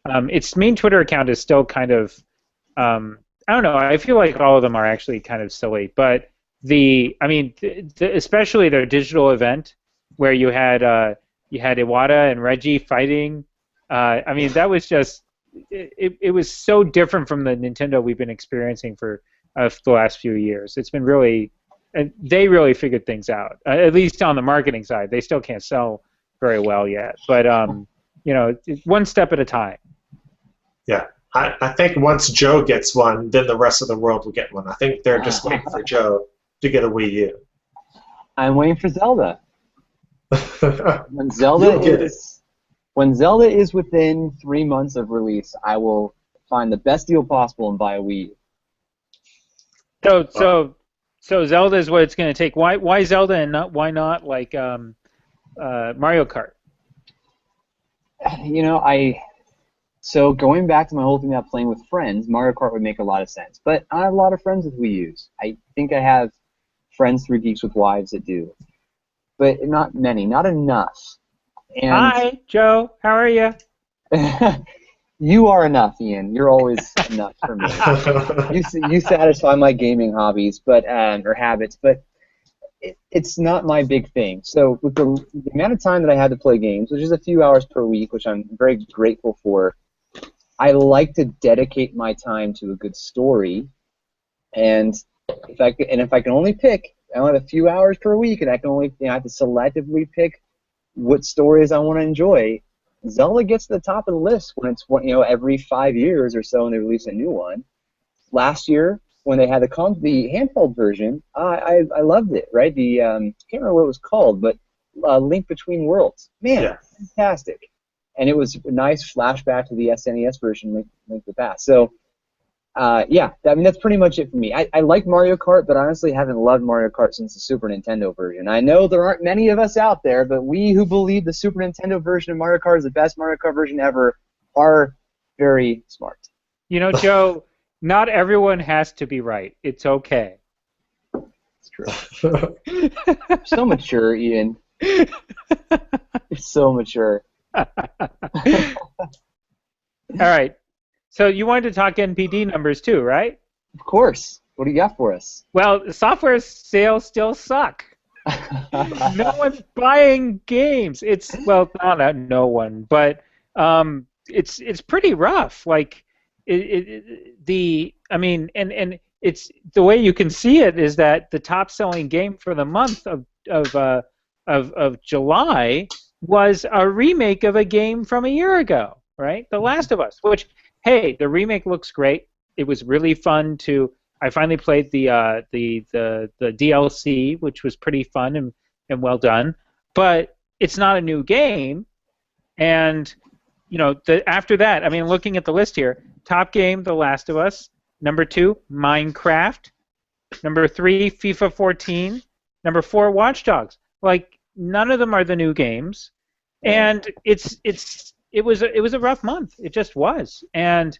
S3: Its main Twitter account is still kind of, I don't know, I feel like all of them are actually kind of silly, but especially their digital event where you had Iwata and Reggie fighting. That was just it was so different from the Nintendo we've been experiencing for the last few years. It's been really, they really figured things out. At least on the marketing side, they still can't sell very well yet. But one step at a time.
S2: Yeah. I think once Joe gets one, then the rest of the world will get one. I think they're just waiting for Joe to get a Wii U.
S1: I'm waiting for Zelda. When Zelda is within 3 months of release, I will find the best deal possible and buy a Wii U.
S3: So Zelda is what it's going to take. Why Zelda and why not like Mario Kart?
S1: So going back to my whole thing about playing with friends, Mario Kart would make a lot of sense. But I have a lot of friends with Wii U's. I think I have friends through Geeks with Wives that do. But not many, not enough. And
S3: hi, Joe. How are you?
S1: You are enough, Ian. You're always enough for me. You satisfy my gaming hobbies, or habits. But it's not my big thing. So with the amount of time that I had to play games, which is a few hours per week, which I'm very grateful for, I like to dedicate my time to a good story. And if I can only pick, I only have a few hours per week, and I can only I have to selectively pick what stories I want to enjoy. Zelda gets to the top of the list when it's every 5 years or so, and they release a new one. Last year, when they had the handheld version, I loved it. Right, I can't remember what it was called, but Link Between Worlds. Man,
S2: Yeah.
S1: fantastic! And it was a nice flashback to the SNES version, Link to the Past. So. Yeah, I mean, that's pretty much it for me. I like Mario Kart, but honestly haven't loved Mario Kart since the Super Nintendo version. I know there aren't many of us out there, but we who believe the Super Nintendo version of Mario Kart is the best Mario Kart version ever are very smart.
S3: You know, Joe, not everyone has to be right. It's okay.
S1: It's true. You're so mature, Ian. You're so mature.
S3: All right. So you wanted to talk NPD numbers too, right?
S1: Of course. What do you got for us?
S3: Well, software sales still suck. No one's buying games. It's not no one, but it's pretty rough. Like I mean, it's the way you can see it is that the top-selling game for the month of July was a remake of a game from a year ago, right? The Last of Us, which. Hey, the remake looks great. It was really fun I finally played the DLC, which was pretty fun and well done. But it's not a new game. And after that, I mean, looking at the list here, top game, The Last of Us. Number 2, Minecraft. Number 3, FIFA 14. Number 4, Watch Dogs. Like, none of them are the new games. And it was a rough month. It just was, and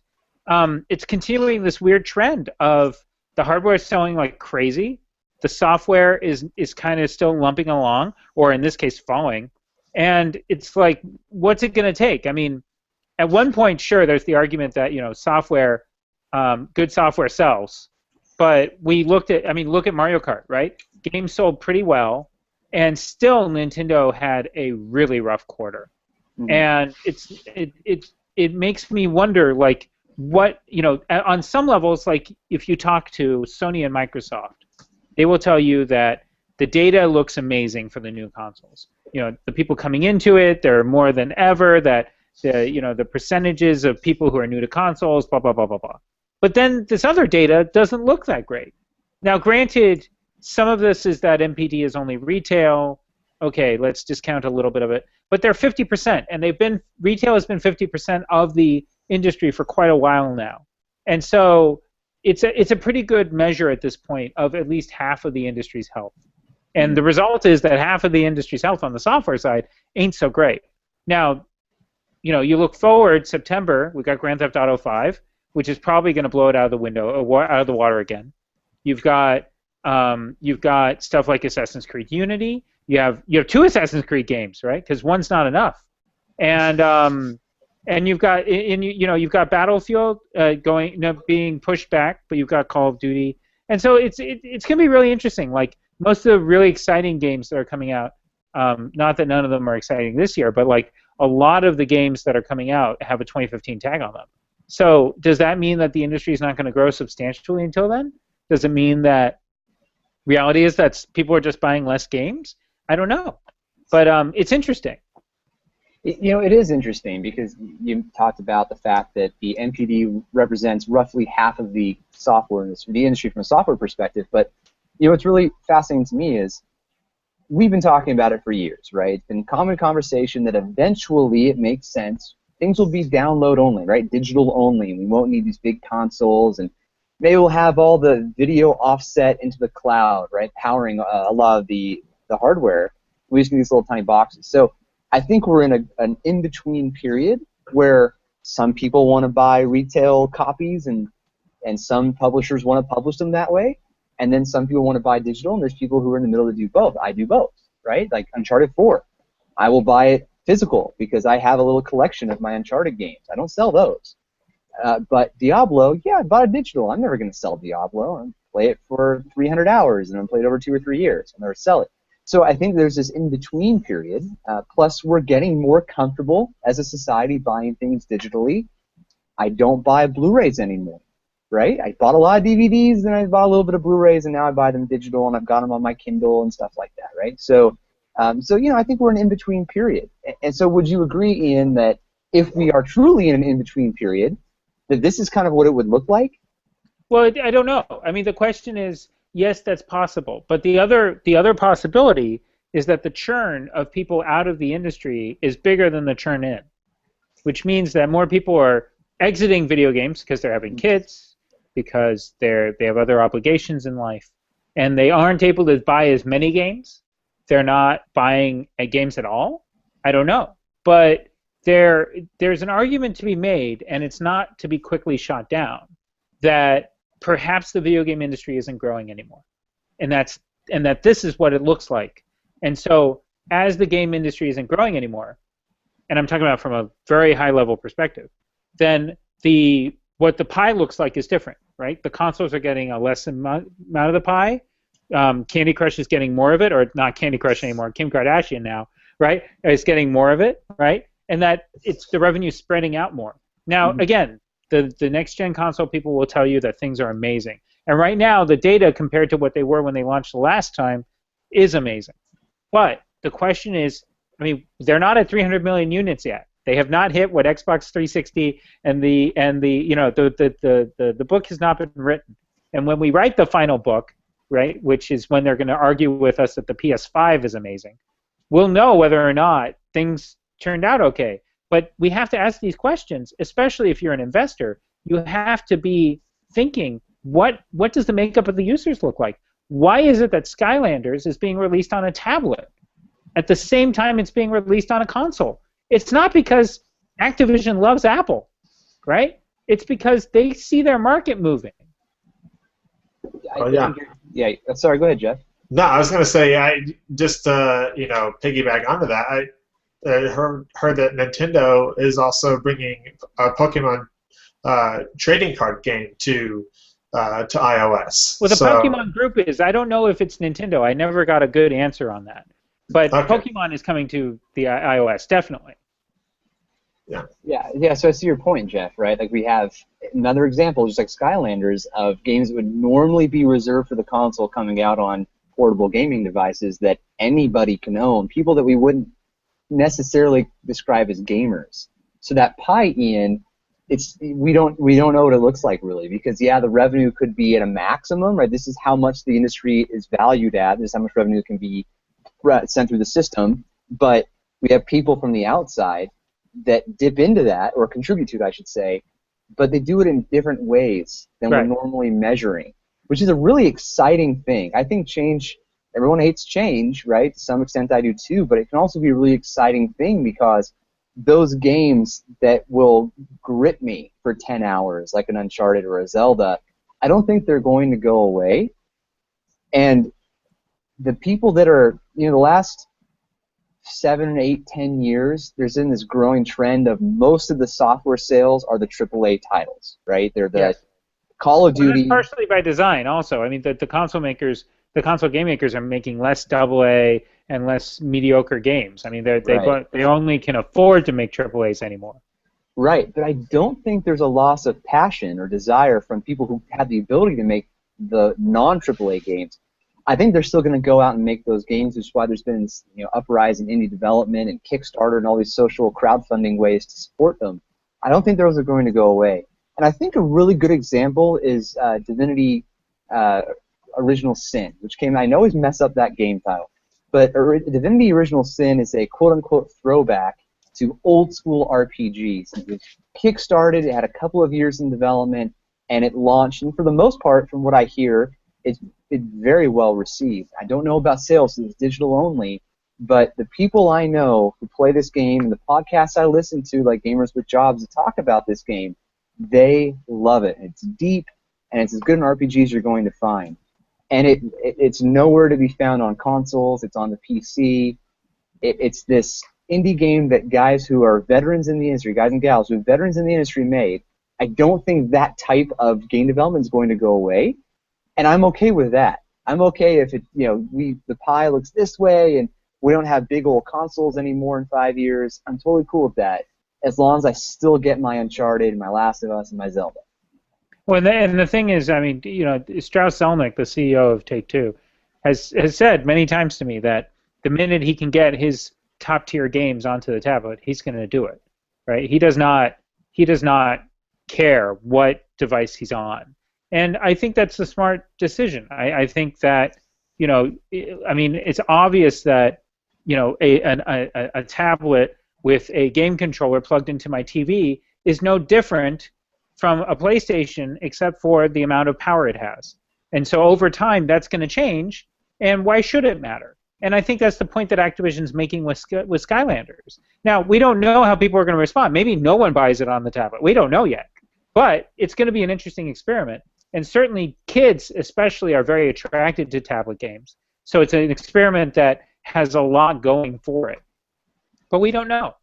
S3: it's continuing this weird trend of the hardware selling like crazy. The software is kind of still lumping along, or in this case, falling. And it's like, what's it going to take? I mean, at one point, sure, there's the argument that software, good software sells, but look at Mario Kart, right? Games sold pretty well, and still Nintendo had a really rough quarter. And it makes me wonder, like, what on some levels, like if you talk to Sony and Microsoft, they will tell you that the data looks amazing for the new consoles. The people coming into it, there are more than ever. That the percentages of people who are new to consoles, blah blah blah blah blah. But then this other data doesn't look that great. Now, granted, some of this is that NPD is only retail. Okay, let's discount a little bit of it. But they're 50%, and retail has been 50% of the industry for quite a while now. And so it's a pretty good measure at this point of at least half of the industry's health. And the result is that half of the industry's health on the software side ain't so great. Now, you look forward, September, we got Grand Theft Auto 5, which is probably going to blow it out of the window, or out of the water again. You've got stuff like Assassin's Creed Unity. You have 2 Assassin's Creed games, right? Because one's not enough, and you've got Battlefield being pushed back, but you've got Call of Duty, and so it's gonna be really interesting. Like most of the really exciting games that are coming out, not that none of them are exciting this year, but like a lot of the games that are coming out have a 2015 tag on them. So does that mean that the industry is not going to grow substantially until then? Does it mean that reality is that people are just buying less games? I don't know, but it's interesting.
S1: It is interesting because you talked about the fact that the NPD represents roughly half of the software industry, the industry from a software perspective. But what's really fascinating to me is we've been talking about it for years, right? It's been common conversation that eventually it makes sense. Things will be download only, right? Digital only, and we won't need these big consoles, and maybe we'll have all the video offset into the cloud, right? Powering a lot of the hardware. We just need these little tiny boxes. So I think we're in an in-between period where some people want to buy retail copies and some publishers want to publish them that way, and then some people want to buy digital, and there's people who are in the middle to do both. I do both, right? Like Uncharted 4. I will buy it physical because I have a little collection of my Uncharted games. I don't sell those. But Diablo, yeah, I bought a digital. I'm never going to sell Diablo. play it for 300 hours, and then play it over 2 or 3 years, and then sell it. So I think there's this in-between period. Plus, we're getting more comfortable as a society buying things digitally. I don't buy Blu-rays anymore, right? I bought a lot of DVDs, and I bought a little bit of Blu-rays, and now I buy them digital, and I've got them on my Kindle and stuff like that, right? So, I think we're in an in-between period. And so would you agree, Ian, that if we are truly in an in-between period, that this is kind of what it would look like?
S3: Well, I don't know. I mean, the question is, yes, that's possible. But the other possibility is that the churn of people out of the industry is bigger than the churn in, which means that more people are exiting video games because they're having kids, because they have other obligations in life, and they aren't able to buy as many games. They're not buying games at all. I don't know. But there's an argument to be made, and it's not to be quickly shot down, that perhaps the video game industry isn't growing anymore, and that this is what it looks like. And so as the game industry isn't growing anymore, and I'm talking about from a very high level perspective, then what the pie looks like is different, right? The consoles are getting a less amount of the pie. Candy Crush is getting more of it, or not Candy Crush anymore, Kim Kardashian now, right? Is getting more of it, right? And that it's the revenue spreading out more. Now, again, the next-gen console people will tell you that things are amazing. And right now, the data compared to what they were when they launched the last time is amazing. But the question is, I mean, they're not at 300 million units yet. They have not hit what Xbox 360 and the book has not been written. And when we write the final book, right, which is when they're going to argue with us that the PS5 is amazing, we'll know whether or not things turned out okay. But we have to ask these questions, especially if you're an investor. You have to be thinking, what does the makeup of the users look like? Why is it that Skylanders is being released on a tablet at the same time it's being released on a console? It's not because Activision loves Apple, right? It's because they see their market moving.
S1: Yeah. Sorry, go ahead, Jeff.
S2: No, I was going to say, I just piggyback onto that. I heard that Nintendo is also bringing a Pokemon trading card game to iOS.
S3: Well, the Pokemon group is. I don't know if it's Nintendo. I never got a good answer on that. But okay. Pokemon is coming to the iOS, definitely.
S1: Yeah. So I see your point, Jeff. Right? Like we have another example, just like Skylanders, of games that would normally be reserved for the console coming out on portable gaming devices that anybody can own. People that we wouldn't necessarily describe as gamers. So that pie, Ian, we don't know what it looks like really, because the revenue could be at a maximum, right? This is how much the industry is valued at. This is how much revenue can be sent through the system. But we have people from the outside that dip into that, or contribute to it, I should say, but they do it in different ways than we're normally measuring, which is a really exciting thing. I think change. Everyone hates change, right? To some extent I do too, but it can also be a really exciting thing because those games that will grip me for 10 hours, like an Uncharted or a Zelda, I don't think they're going to go away. And the people that are, the last 7, 8, 10 years, there's been this growing trend of most of the software sales are the AAA titles, right? They're the Call of Duty.
S3: Well, partially by design also. I mean, the console makers... The console game makers are making less AA and less mediocre games. I mean, they only can afford to make AAAs anymore.
S1: Right, but I don't think there's a loss of passion or desire from people who have the ability to make the non-AAA games. I think they're still going to go out and make those games, which is why there's been uprise in indie development and Kickstarter and all these social crowdfunding ways to support them. I don't think those are going to go away. And I think a really good example is Divinity Original Sin, which came out. I always mess up that game title, but Divinity Original Sin is a quote-unquote throwback to old-school RPGs. It was kickstarted, it had a couple of years in development, and it launched, and for the most part, from what I hear, it's very well received. I don't know about sales, it's digital only, but the people I know who play this game, and the podcasts I listen to, like Gamers with Jobs, that talk about this game, they love it. It's deep, and it's as good an RPG as you're going to find. And it's nowhere to be found on consoles. It's on the PC. It's this indie game that guys who are veterans in the industry, guys and gals who are veterans in the industry made. I don't think that type of game development is going to go away. and I'm okay with that. I'm okay if it, the pie looks this way and we don't have big old consoles anymore in 5 years. I'm totally cool with that, as long as I still get my Uncharted, my Last of Us, and my Zelda.
S3: Well, and the thing is, I mean, Strauss Zelnick, the CEO of Take-Two, has said many times to me that the minute he can get his top-tier games onto the tablet, he's going to do it. Right? He does not care what device he's on, and I think that's a smart decision. I think that I mean, it's obvious that a tablet with a game controller plugged into my TV is no different from a PlayStation, except for the amount of power it has. And so over time, that's going to change, and why should it matter? And I think that's the point that Activision's making with Skylanders. Now, we don't know how people are going to respond. Maybe no one buys it on the tablet. We don't know yet. But it's going to be an interesting experiment. And certainly kids especially are very attracted to tablet games. So it's an experiment that has a lot going for it. But we don't know.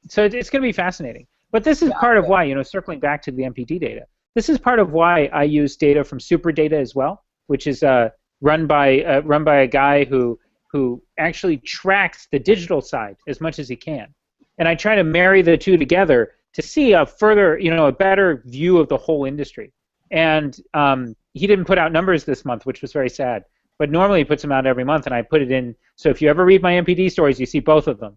S3: So it's going to be fascinating. But this is part of why, circling back to the MPD data, this is part of why I use data from Super Data as well, which is run by a guy who actually tracks the digital side as much as he can. And I try to marry the two together to see a further, a better view of the whole industry. And he didn't put out numbers this month, which was very sad. But normally he puts them out every month, and I put it in. So if you ever read my MPD stories, you see both of them.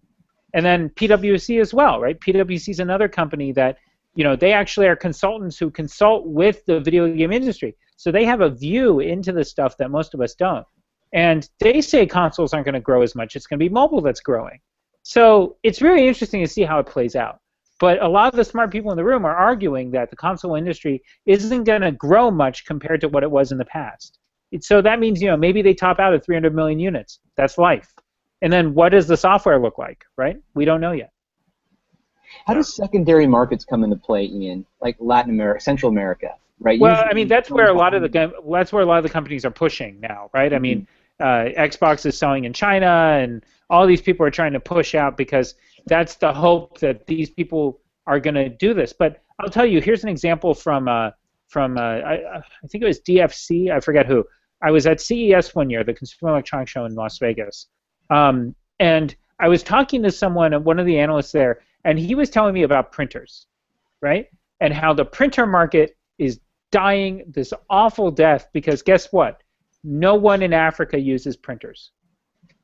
S3: And then PwC as well, right? PwC is another company that, they actually are consultants who consult with the video game industry. So they have a view into the stuff that most of us don't. And they say consoles aren't going to grow as much. It's going to be mobile that's growing. So it's really interesting to see how it plays out. But a lot of the smart people in the room are arguing that the console industry isn't going to grow much compared to what it was in the past. So that means, maybe they top out at 300 million units. That's life. And then what does the software look like, right? We don't know yet.
S1: How do secondary markets come into play, Ian? Like Latin America, Central America, right?
S3: Well, I mean, that's where a lot of the companies are pushing now, right? I mean, Xbox is selling in China, and all these people are trying to push out because that's the hope that these people are going to do this. But I'll tell you, here's an example from I think it was DFC, I forget who. I was at CES one year, the Consumer Electronics Show in Las Vegas, and I was talking to one of the analysts there, and he was telling me about printers, right? And how the printer market is dying this awful death because guess what? No one in Africa uses printers.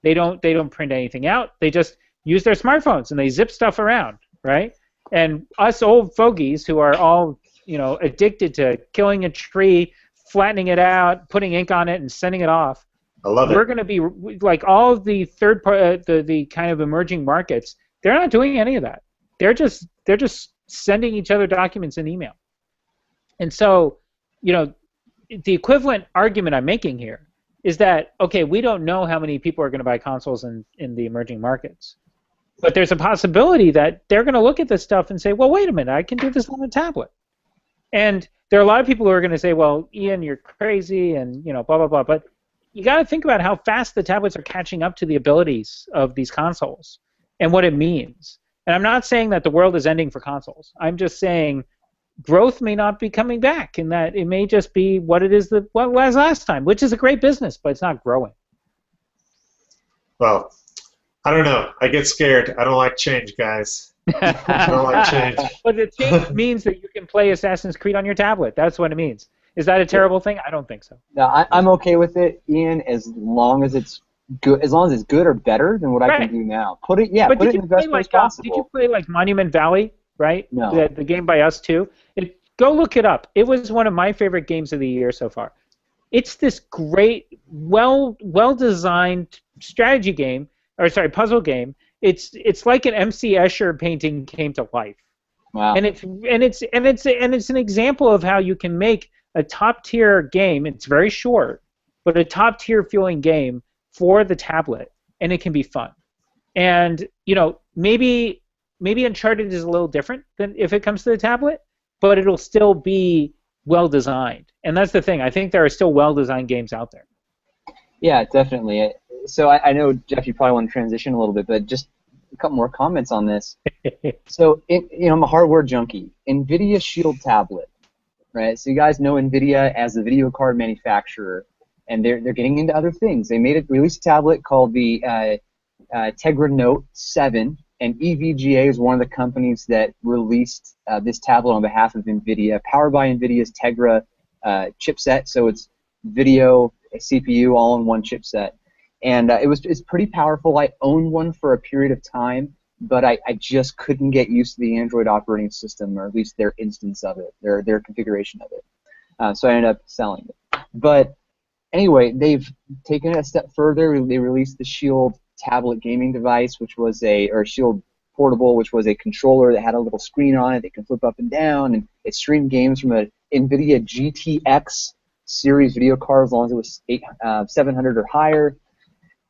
S3: They don't print anything out. They just use their smartphones and they zip stuff around, right? And us old fogies who are all addicted to killing a tree, flattening it out, putting ink on it, and sending it off.
S2: I love it.
S3: We're going to be like all of the third part, the kind of emerging markets. They're not doing any of that. They're just sending each other documents in email. And so, the equivalent argument I'm making here is that, okay, we don't know how many people are going to buy consoles in the emerging markets. But there's a possibility that they're going to look at this stuff and say, well, wait a minute, I can do this on a tablet. And there are a lot of people who are going to say, well, Ian, you're crazy, and blah, blah, blah. But you got to think about how fast the tablets are catching up to the abilities of these consoles and what it means. And I'm not saying that the world is ending for consoles. I'm just saying growth may not be coming back, and that it may just be what it is what it was last time, which is a great business, but it's not growing.
S2: Well, I don't know. I get scared. I don't like change, guys. I don't like change.
S3: But the change means that you can play Assassin's Creed on your tablet. That's what it means. Is that a terrible thing? I don't think so.
S1: No, I'm okay with it, Ian, as long as it's good. As long as it's good or better than what I can do now. Put it in the best place possible.
S3: Did you play like Monument Valley? Right?
S1: No.
S3: The game by us too. Go look it up. It was one of my favorite games of the year so far. It's this great, well-designed strategy game, puzzle game. It's like an M.C. Escher painting came to life.
S1: Wow.
S3: And it's an example of how you can make a top-tier game. It's very short, but a top-tier feeling game for the tablet, and it can be fun. And maybe Uncharted is a little different than if it comes to the tablet, but it'll still be well-designed. And that's the thing. I think there are still well-designed games out there.
S1: Yeah, definitely. So I know, Jeff, you probably want to transition a little bit, but just a couple more comments on this. So, I'm a hardware junkie. Nvidia Shield tablet. right? So you guys know Nvidia as a video card manufacturer, and they're getting into other things. They released a tablet called the Tegra Note 7, and EVGA is one of the companies that released this tablet on behalf of Nvidia, powered by Nvidia's Tegra chipset. So it's video, a CPU, all in one chipset, and it's pretty powerful. I owned one for a period of time, but I just couldn't get used to the Android operating system, or at least their instance of it, their configuration of it. So I ended up selling it. But anyway, they've taken it a step further. They released the Shield tablet gaming device, or Shield Portable, which was a controller that had a little screen on it that can flip up and down, and it streamed games from a Nvidia GTX series video card as long as it was 700 or higher.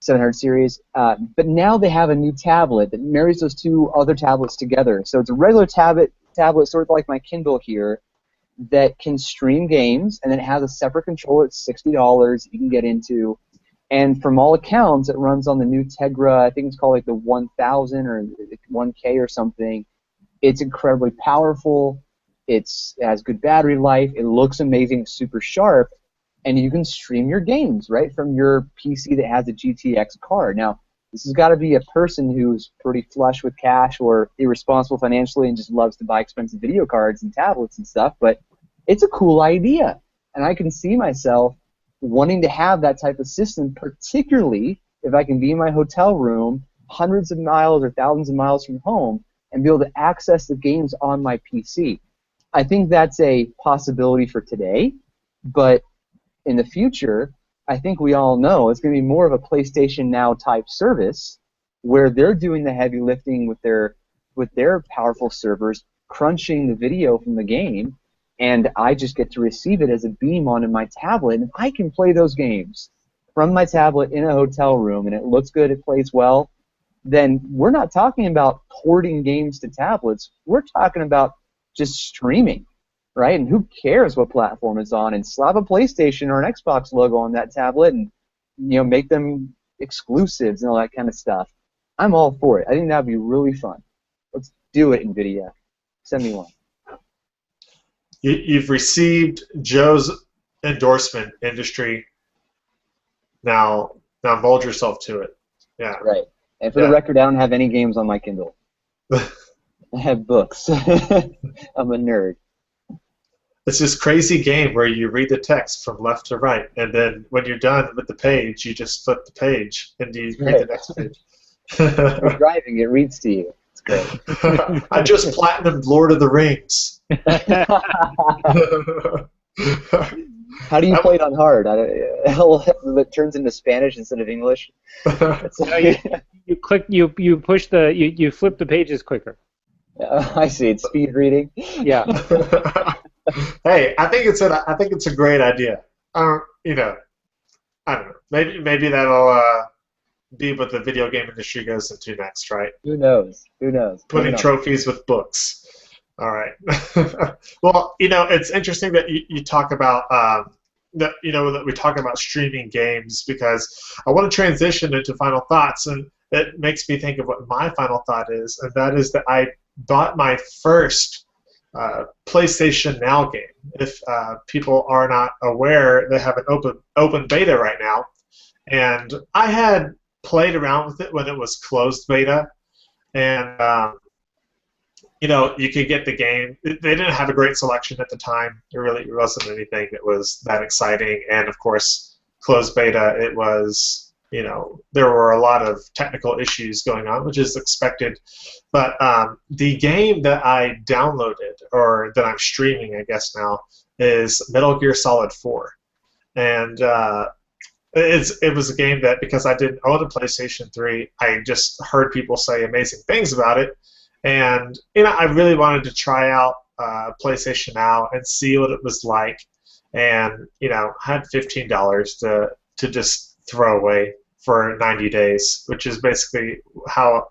S1: 700 series, but now they have a new tablet that marries those two other tablets together. So it's a regular tablet, sort of like my Kindle here, that can stream games, and then it has a separate controller. It's $60 you can get into, and from all accounts, it runs on the new Tegra. I think it's called like the 1000 or 1K or something. It's incredibly powerful. It has good battery life. It looks amazing. It's super sharp. And you can stream your games right from your PC that has a GTX card. Now, this has got to be a person who's pretty flush with cash or irresponsible financially and just loves to buy expensive video cards and tablets and stuff, but it's a cool idea. And I can see myself wanting to have that type of system, particularly if I can be in my hotel room hundreds of miles or thousands of miles from home and be able to access the games on my PC. I think that's a possibility for today, but in the future, I think we all know it's going to be more of a PlayStation Now type service where they're doing the heavy lifting with their powerful servers, crunching the video from the game, and I just get to receive it as a beam onto my tablet, and I can play those games from my tablet in a hotel room, and it looks good, it plays well. Then we're not talking about porting games to tablets. We're talking about just streaming. Right, and who cares what platform it's on? And slap a PlayStation or an Xbox logo on that tablet, and make them exclusives and all that kind of stuff. I'm all for it. I think that'd be really fun. Let's do it, Nvidia. Send me one.
S2: You've received Joe's endorsement, industry. Now mold yourself to it. Yeah.
S1: Right. And for the record, I don't have any games on my Kindle. I have books. I'm a nerd.
S2: It's this crazy game where you read the text from left to right, and then when you're done with the page, you just flip the page and you read the next page.
S1: You're driving, it reads to you. It's great.
S2: I just platinumed Lord of the Rings.
S1: How do you play it on hard? It turns into Spanish instead of English.
S3: You click, you push you flip the pages quicker.
S1: I see. It's speed reading.
S3: Yeah.
S2: Hey, I think it's a great idea. I don't know. Maybe that'll be what the video game industry goes into next, right?
S1: Who knows? Who knows?
S2: Putting trophies with books. All right. Well, it's interesting that you talk about that we talk about streaming games, because I want to transition into final thoughts, and it makes me think of what my final thought is, and that is that I bought my first PlayStation Now game. If people are not aware, they have an open beta right now, and I had played around with it when it was closed beta, and you could get the game. They didn't have a great selection at the time. It really wasn't anything that was that exciting, and of course, closed beta, it was, there were a lot of technical issues going on, which is expected. But the game that I downloaded, or that I'm streaming, I guess now, is Metal Gear Solid 4. And it was a game that, because I didn't own a PlayStation 3, I just heard people say amazing things about it. And I really wanted to try out PlayStation Now and see what it was like. And had $15 to just throw away for 90 days, which is basically how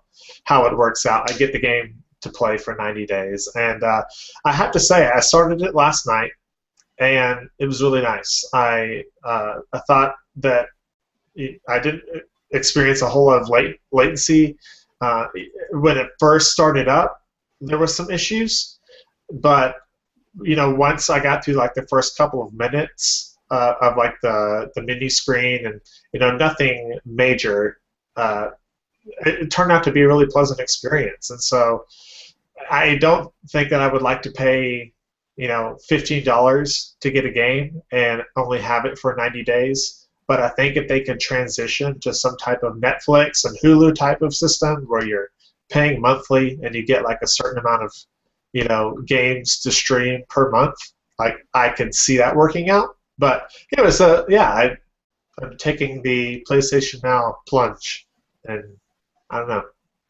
S2: it works out. I get the game to play for 90 days, and I have to say, I started it last night, and it was really nice. I thought that I didn't experience a whole lot of latency. When it first started up, there were some issues, but once I got through like the first couple of minutes of like the mini screen and nothing major, it turned out to be a really pleasant experience. And so I don't think that I would like to pay $15 to get a game and only have it for 90 days. But I think if they can transition to some type of Netflix and Hulu type of system where you're paying monthly and you get like a certain amount of games to stream per month, like I can see that working out. But so yeah, I'm taking the PlayStation Now plunge, and I don't know.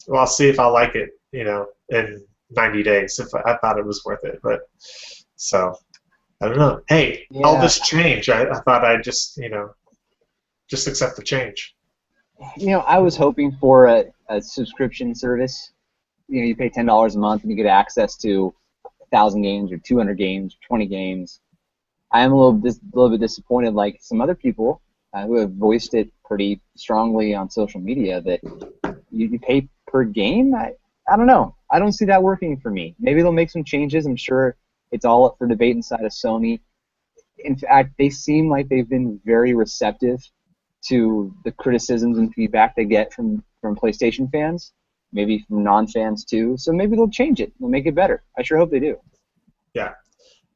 S2: Well, I'll see if I like it, in 90 days if I thought it was worth it. But so I don't know. Hey, all this change, I thought I'd just accept the change.
S1: I was hoping for a subscription service. You pay $10 a month and you get access to 1,000 games or 200 games or 20 games. I am a little bit disappointed, like some other people who have voiced it pretty strongly on social media, that you pay per game. I don't know. I don't see that working for me. Maybe they'll make some changes. I'm sure it's all up for debate inside of Sony. In fact, they seem like they've been very receptive to the criticisms and feedback they get from PlayStation fans, maybe from non-fans too. So maybe they'll change it. They'll make it better. I sure hope they do.
S2: Yeah.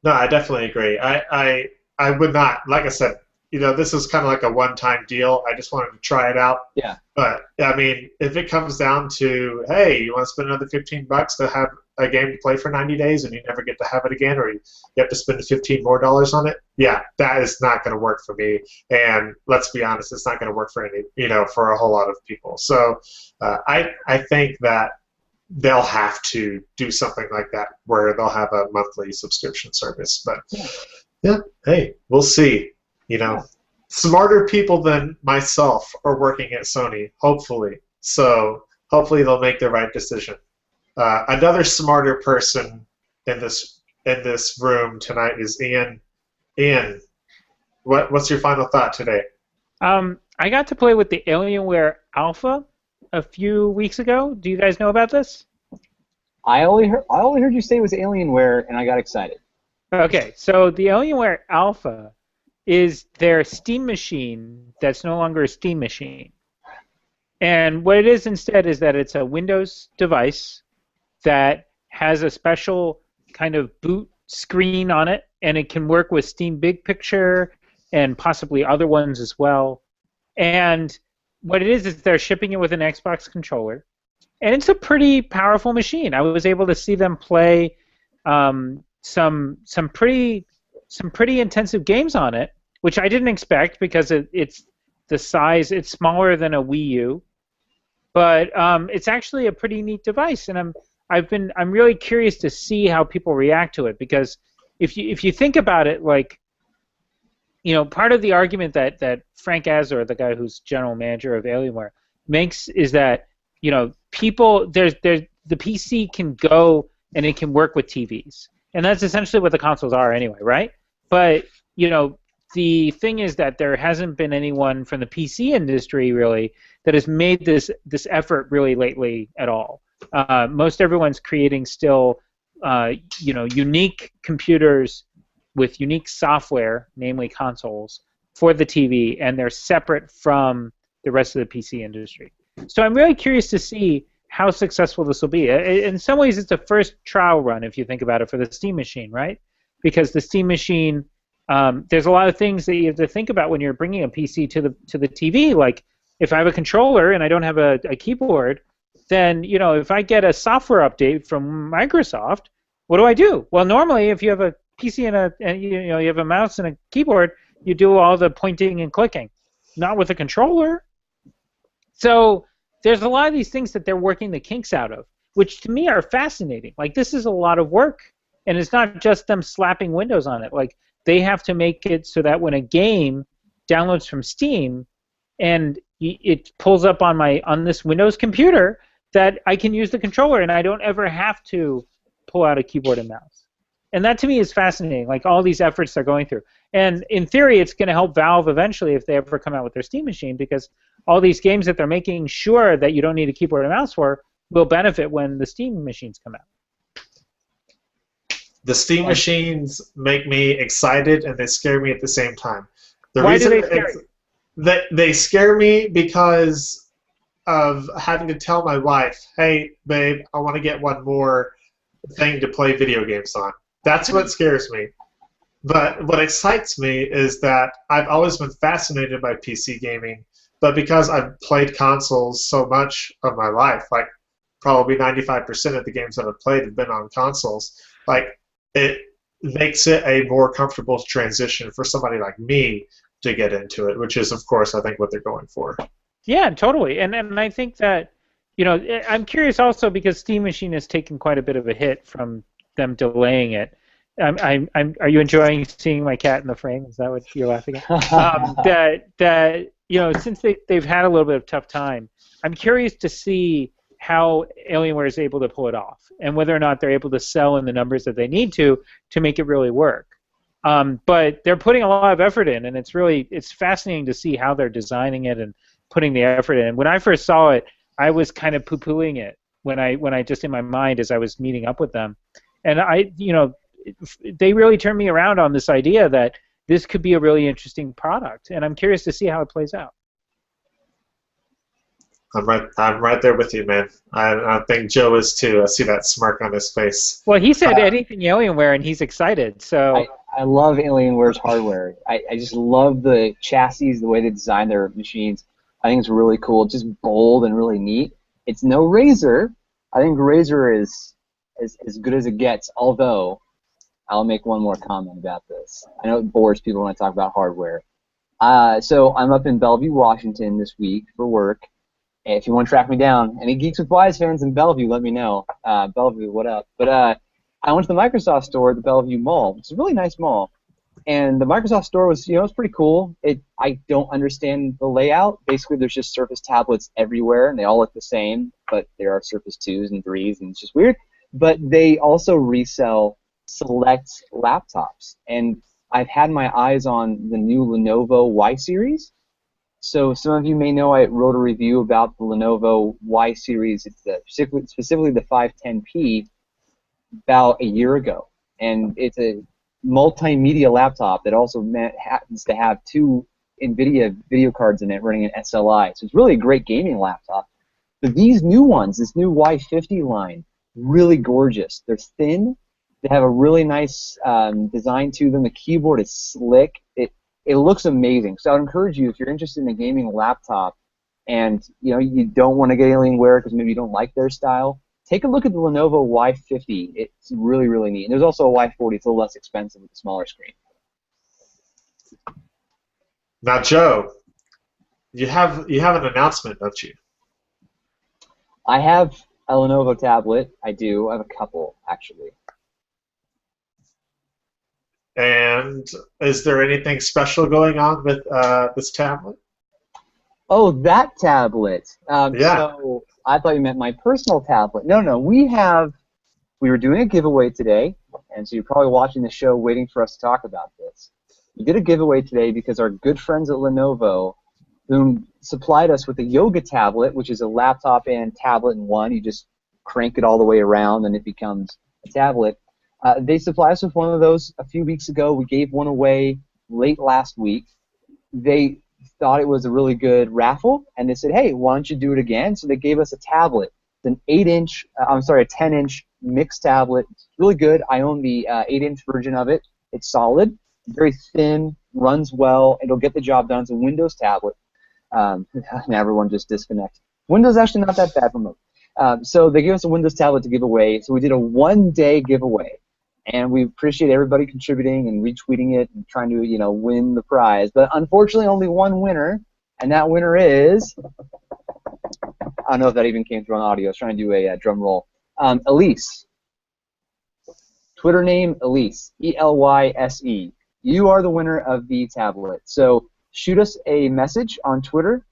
S2: No, I definitely agree. I would not, like I said, this is kind of like a one-time deal. I just wanted to try it out.
S1: Yeah.
S2: But I mean, if it comes down to, hey, you want to spend another $15 to have a game to play for 90 days and you never get to have it again, or you have to spend $15 more on it, yeah, that is not going to work for me. And let's be honest, it's not going to work for for a whole lot of people. So I think that they'll have to do something like that where they'll have a monthly subscription service. But yeah, hey, we'll see. Smarter people than myself are working at Sony, hopefully. So hopefully they'll make the right decision. Another smarter person in this room tonight is Ian. Ian, what's your final thought today?
S3: I got to play with the Alienware Alpha a few weeks ago. Do you guys know about this?
S1: I only heard you say it was Alienware, and I got excited.
S3: Okay, so the Alienware Alpha is their Steam machine that's no longer a Steam machine. And what it is instead is that it's a Windows device that has a special kind of boot screen on it, and it can work with Steam Big Picture and possibly other ones as well. And what it is they're shipping it with an Xbox controller. And it's a pretty powerful machine. I was able to see them play some pretty intensive games on it, which I didn't expect because it's the size. It's smaller than a Wii U, but it's actually a pretty neat device, and I'm really curious to see how people react to it, because if you think about it, like, part of the argument that Frank Azor, the guy who's general manager of Alienware, makes is that people the PC can go and it can work with TVs. And that's essentially what the consoles are anyway, right? But, the thing is that there hasn't been anyone from the PC industry, really, that has made this effort really lately at all. Most everyone's creating still, unique computers with unique software, namely consoles, for the TV, and they're separate from the rest of the PC industry. So I'm really curious to see how successful this will be. In some ways, it's a first trial run, if you think about it, for the Steam machine, right? Because the Steam machine, there's a lot of things that you have to think about when you're bringing a PC to the TV. Like, if I have a controller and I don't have a keyboard, then if I get a software update from Microsoft, what do I do? Well, normally, if you have a PC and you have a mouse and a keyboard, you do all the pointing and clicking. Not with a controller. So there's a lot of these things that they're working the kinks out of, which to me are fascinating. Like, this is a lot of work, and it's not just them slapping Windows on it. Like, they have to make it so that when a game downloads from Steam and it pulls up on this Windows computer, that I can use the controller and I don't ever have to pull out a keyboard and mouse. And that to me is fascinating, like all these efforts they're going through. And in theory, it's going to help Valve eventually if they ever come out with their Steam machine, because all these games that they're making sure that you don't need a keyboard and mouse for will benefit when the Steam machines come out.
S2: The Steam machines make me excited and they scare me at the same time.
S3: Why do they scare you?
S2: They scare me because of having to tell my wife, hey, babe, I want to get one more thing to play video games on. That's what scares me. But what excites me is that I've always been fascinated by PC gaming, but because I've played consoles so much of my life, like probably 95% of the games that I've played have been on consoles, like it makes it a more comfortable transition for somebody like me to get into it, which is, of course, I think what they're going for.
S3: Yeah, totally. And I think that, I'm curious also because Steam Machine has taken quite a bit of a hit from them delaying it. Are you enjoying seeing my cat in the frame? Is that what you're laughing at? Since they've had a little bit of tough time, I'm curious to see how Alienware is able to pull it off, and whether or not they're able to sell in the numbers that they need to make it really work. But they're putting a lot of effort in, and it's fascinating to see how they're designing it and putting the effort in. When I first saw it, I was kind of poo-pooing it when I just in my mind as I was meeting up with them, and they really turned me around on this idea that this could be a really interesting product, and I'm curious to see how it plays out.
S2: I'm right there with you, man. I think Joe is too. I see that smirk on his face.
S3: Well, he said anything Alienware, and he's excited. So
S1: I love Alienware's hardware. I just love the chassis, the way they design their machines. I think it's really cool. It's just bold and really neat. It's no Razer. I think Razer is as good as it gets, although I'll make one more comment about this. I know it bores people when I talk about hardware. So I'm up in Bellevue, Washington this week for work. If you want to track me down, any Geeks with Wise fans in Bellevue, let me know. Bellevue, what up? But I went to the Microsoft store at the Bellevue Mall, which is a really nice mall. And the Microsoft store was, it's pretty cool. I don't understand the layout. Basically, there's just Surface tablets everywhere, and they all look the same. But there are Surface 2s and 3s, and it's just weird. But they also resell select laptops. And I've had my eyes on the new Lenovo Y series. So some of you may know I wrote a review about the Lenovo Y series. It's specifically the 510p about a year ago, and it's a multimedia laptop that also happens to have two Nvidia video cards in it running an SLI. So it's really a great gaming laptop. But these new ones, this new Y50 line, really gorgeous. They're thin. They have a really nice design to them. The keyboard is slick. It looks amazing. So I would encourage you, if you're interested in a gaming laptop and you don't want to get Alienware because maybe you don't like their style, take a look at the Lenovo Y50. It's really, really neat. And there's also a Y40. It's a little less expensive with a smaller screen.
S2: Now, Joe, you have an announcement, don't you?
S1: I have a Lenovo tablet. I do. I have a couple, actually.
S2: And is there anything special going on with this tablet?
S1: Oh, that tablet.
S2: Yeah.
S1: So I thought you meant my personal tablet. No. We were doing a giveaway today, and so you're probably watching the show waiting for us to talk about this. We did a giveaway today because our good friends at Lenovo, who supplied us with a Yoga tablet, which is a laptop and tablet in one. You just crank it all the way around, and it becomes a tablet. They supplied us with one of those a few weeks ago. We gave one away late last week. They thought it was a really good raffle, and they said, hey, why don't you do it again? So they gave us a tablet. It's an 10-inch mixed tablet. It's really good. I own the 8-inch version of it. It's solid, very thin, runs well. It'll get the job done. It's a Windows tablet. And everyone just disconnect. Windows is actually not that bad for most. So they gave us a Windows tablet to give away. So we did a one-day giveaway. And we appreciate everybody contributing and retweeting it and trying to, win the prize. But unfortunately, only one winner, and that winner is, I don't know if that even came through on audio. I was trying to do a drum roll. Elise. Twitter name, Elise. E-L-Y-S-E. You are the winner of the tablet. So shoot us a message on Twitter,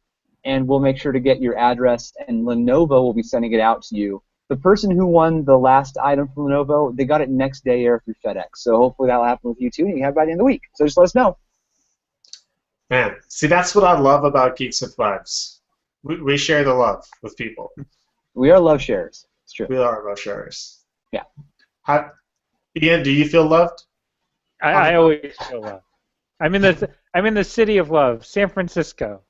S1: and we'll make sure to get your address, and Lenovo will be sending it out to you. The person who won the last item from Lenovo, they got it next day air through FedEx. So hopefully that'll happen with you too, and you have it by the end of the week. So just let us know.
S2: Man, see, that's what I love about Geeks with Vibes. We share the love with people.
S1: We are love sharers. It's true.
S2: We are love sharers.
S1: Yeah.
S2: Ian, do you feel loved?
S3: I always feel love. I'm in the city of love, San Francisco.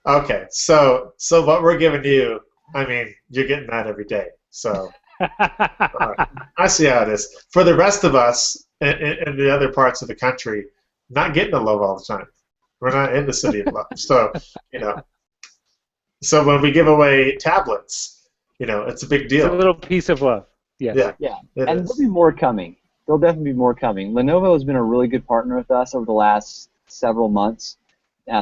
S2: Okay, so what we're giving you, I mean, you're getting that every day. So I see how it is. For the rest of us in the other parts of the country, not getting the love all the time. We're not in the city of love. So, so when we give away tablets, it's a big deal.
S3: It's a little piece of love. Yes.
S1: Yeah. And there'll be more coming. There'll definitely be more coming. Lenovo has been a really good partner with us over the last several months,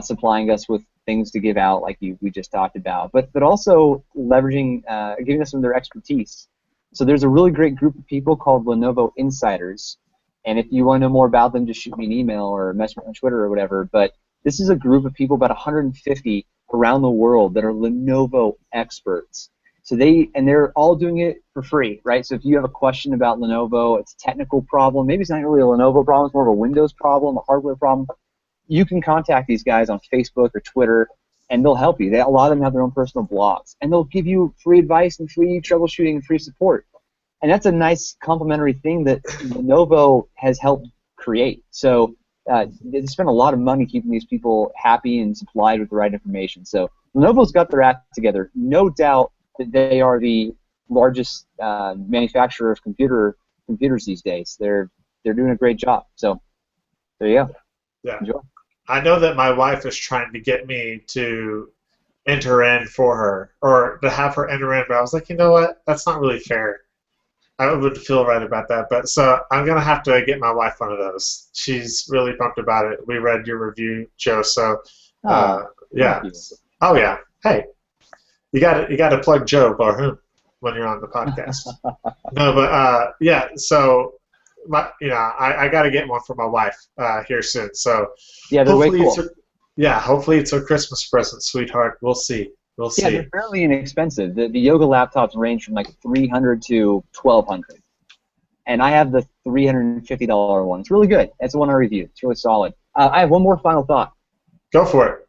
S1: supplying us with things to give out like we just talked about, but also leveraging, giving us some of their expertise. So there's a really great group of people called Lenovo Insiders, and if you want to know more about them, just shoot me an email or message me on Twitter or whatever. But this is a group of people, about 150 around the world, that are Lenovo experts. So they're all doing it for free, right? So if you have a question about Lenovo, it's a technical problem, maybe it's not really a Lenovo problem, it's more of a Windows problem, a hardware problem, you can contact these guys on Facebook or Twitter, and they'll help you. A lot of them have their own personal blogs, and they'll give you free advice and free troubleshooting and free support. And that's a nice complementary thing that Lenovo has helped create. So they spend a lot of money keeping these people happy and supplied with the right information. So Lenovo's got their act together. No doubt that they are the largest manufacturer of computers these days. They're doing a great job. So there you go.
S2: Yeah.
S1: Enjoy.
S2: I know that my wife is trying to get me to enter in for her, or to have her enter in, but I was like, you know what? That's not really fair. I wouldn't feel right about that. But so I'm gonna have to get my wife one of those. She's really pumped about it. We read your review, Joe. So yeah. Oh yeah. Hey, you got to plug Joe Barhoon when you're on the podcast. No, but yeah. So. I got to get one for my wife here soon. So
S1: yeah, they're way cool.
S2: Hopefully it's a Christmas present, sweetheart. We'll see. We'll see.
S1: Yeah, they're fairly inexpensive. The Yoga laptops range from like $300 to $1,200, and I have the $350 one. It's really good. That's the one I reviewed. It's really solid. I have one more final thought.
S2: Go for it.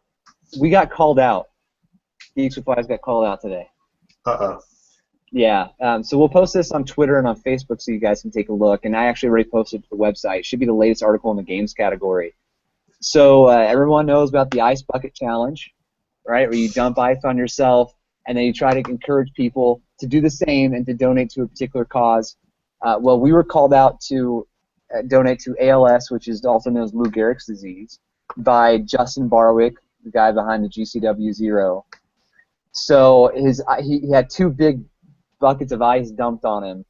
S1: We got called out. Geeks with Flies got called out today.
S2: Uh-oh.
S1: Yeah, so we'll post this on Twitter and on Facebook so you guys can take a look. And I actually already posted it to the website. It should be the latest article in the games category. So everyone knows about the Ice Bucket Challenge, right, where you dump ice on yourself and then you try to encourage people to do the same and to donate to a particular cause. Well, we were called out to donate to ALS, which is also known as Lou Gehrig's disease, by Justin Barwick, the guy behind the GCW Zero. So he had two big buckets of ice dumped on him,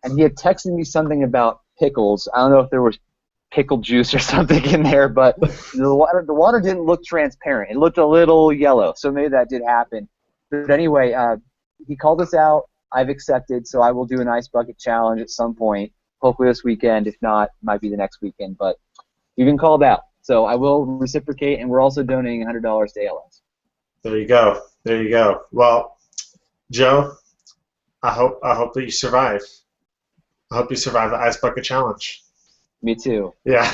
S1: and he had texted me something about pickles. I don't know if there was pickle juice or something in there, but the water didn't look transparent. It looked a little yellow, so maybe that did happen. But anyway, he called us out. I've accepted, so I will do an ice bucket challenge at some point, hopefully this weekend. If not, it might be the next weekend, but you've been called out, so I will reciprocate, and we're also donating $100 to ALS.
S2: There you go. There you go. Well, Joe, I hope that you survive. I hope you survive the Ice Bucket Challenge.
S1: Me too.
S2: Yeah.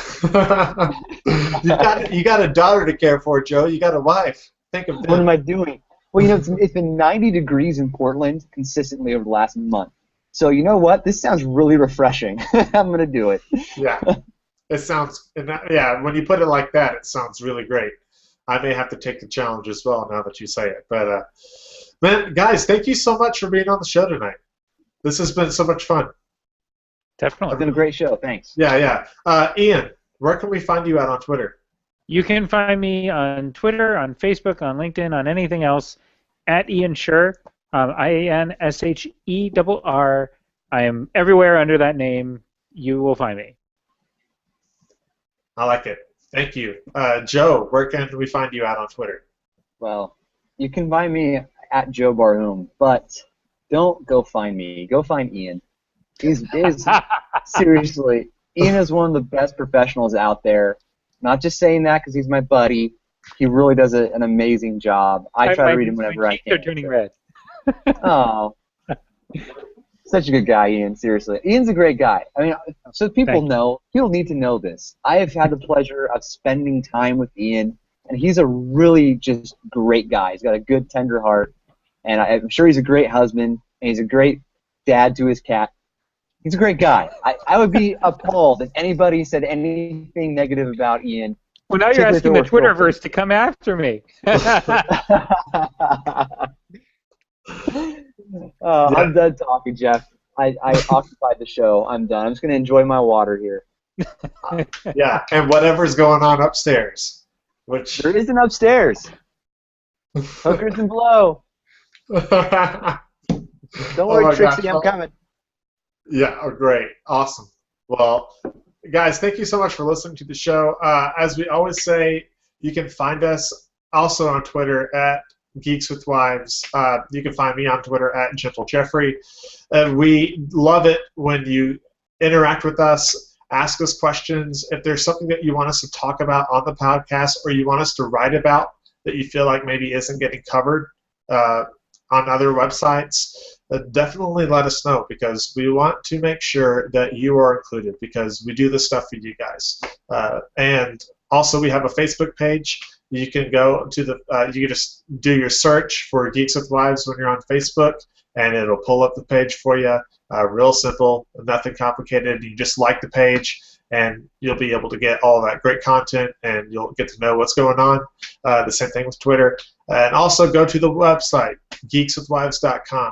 S2: you got a daughter to care for, Joe. You got a wife. Think of that.
S1: What am I doing? Well, it's been 90 degrees in Portland consistently over the last month. So you know what? This sounds really refreshing. I'm gonna do it.
S2: Yeah. It sounds. Yeah. When you put it like that, it sounds really great. I may have to take the challenge as well now that you say it. But man, guys, thank you so much for being on the show tonight. This has been so much fun.
S3: Definitely.
S1: It's been a great show. Thanks.
S2: Yeah. Ian, where can we find you at on Twitter?
S3: You can find me on Twitter, on Facebook, on LinkedIn, on anything else, at Ian Sherr, IANSHERR. I am everywhere under that name. You will find me.
S2: I like it. Thank you. Joe, where can we find you at on Twitter?
S1: Well, you can find me at Joe Barhoom, but don't go find me. Go find Ian. He's seriously, Ian is one of the best professionals out there. Not just saying that because he's my buddy. He really does an amazing job. I try to read him whenever I can.
S3: They're turning red.
S1: Oh, such a good guy, Ian. Seriously, Ian's a great guy. I mean, so people know. People need to know this. I have had the pleasure of spending time with Ian, and he's a really just great guy. He's got a good, tender heart, and I'm sure he's a great husband, and he's a great dad to his cat. He's a great guy. I would be appalled if anybody said anything negative about Ian.
S3: Well, now you're asking the Twitterverse to come after me.
S1: I'm done talking, Jeff. I occupied the show. I'm done. I'm just going to enjoy my water here.
S2: Yeah, and whatever's going on upstairs. Which
S1: there isn't upstairs. Hookers and blow. Don't worry, Trixie, I'm coming.
S2: Yeah, oh, great. Awesome. Well, guys, thank you so much for listening to the show. As we always say, you can find us also on Twitter at Geeks with Wives. You can find me on Twitter at Gentle Jeffrey. We love it when you interact with us, ask us questions. If there's something that you want us to talk about on the podcast or you want us to write about that you feel like maybe isn't getting covered on other websites, definitely let us know, because we want to make sure that you are included, because we do this stuff for you guys. And also we have a Facebook page. You can go to the, you can just do your search for Geeks with Wives when you're on Facebook, and it'll pull up the page for you. Real simple, nothing complicated. You just like the page, and you'll be able to get all that great content, and you'll get to know what's going on. The same thing with Twitter. And also go to the website, geekswithwives.com.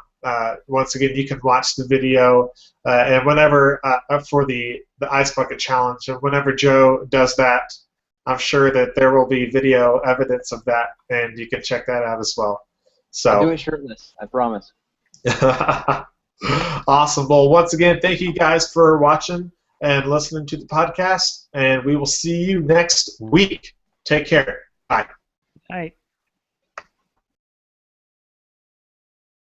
S2: Once again, you can watch the video, and whenever for the Ice Bucket Challenge, and whenever Joe does that, I'm sure that there will be video evidence of that, and you can check that out as well. So
S1: I'll do it shirtless, I promise.
S2: Awesome. Well, once again, thank you guys for watching and listening to the podcast, and we will see you next week. Take care. Bye.
S3: Bye.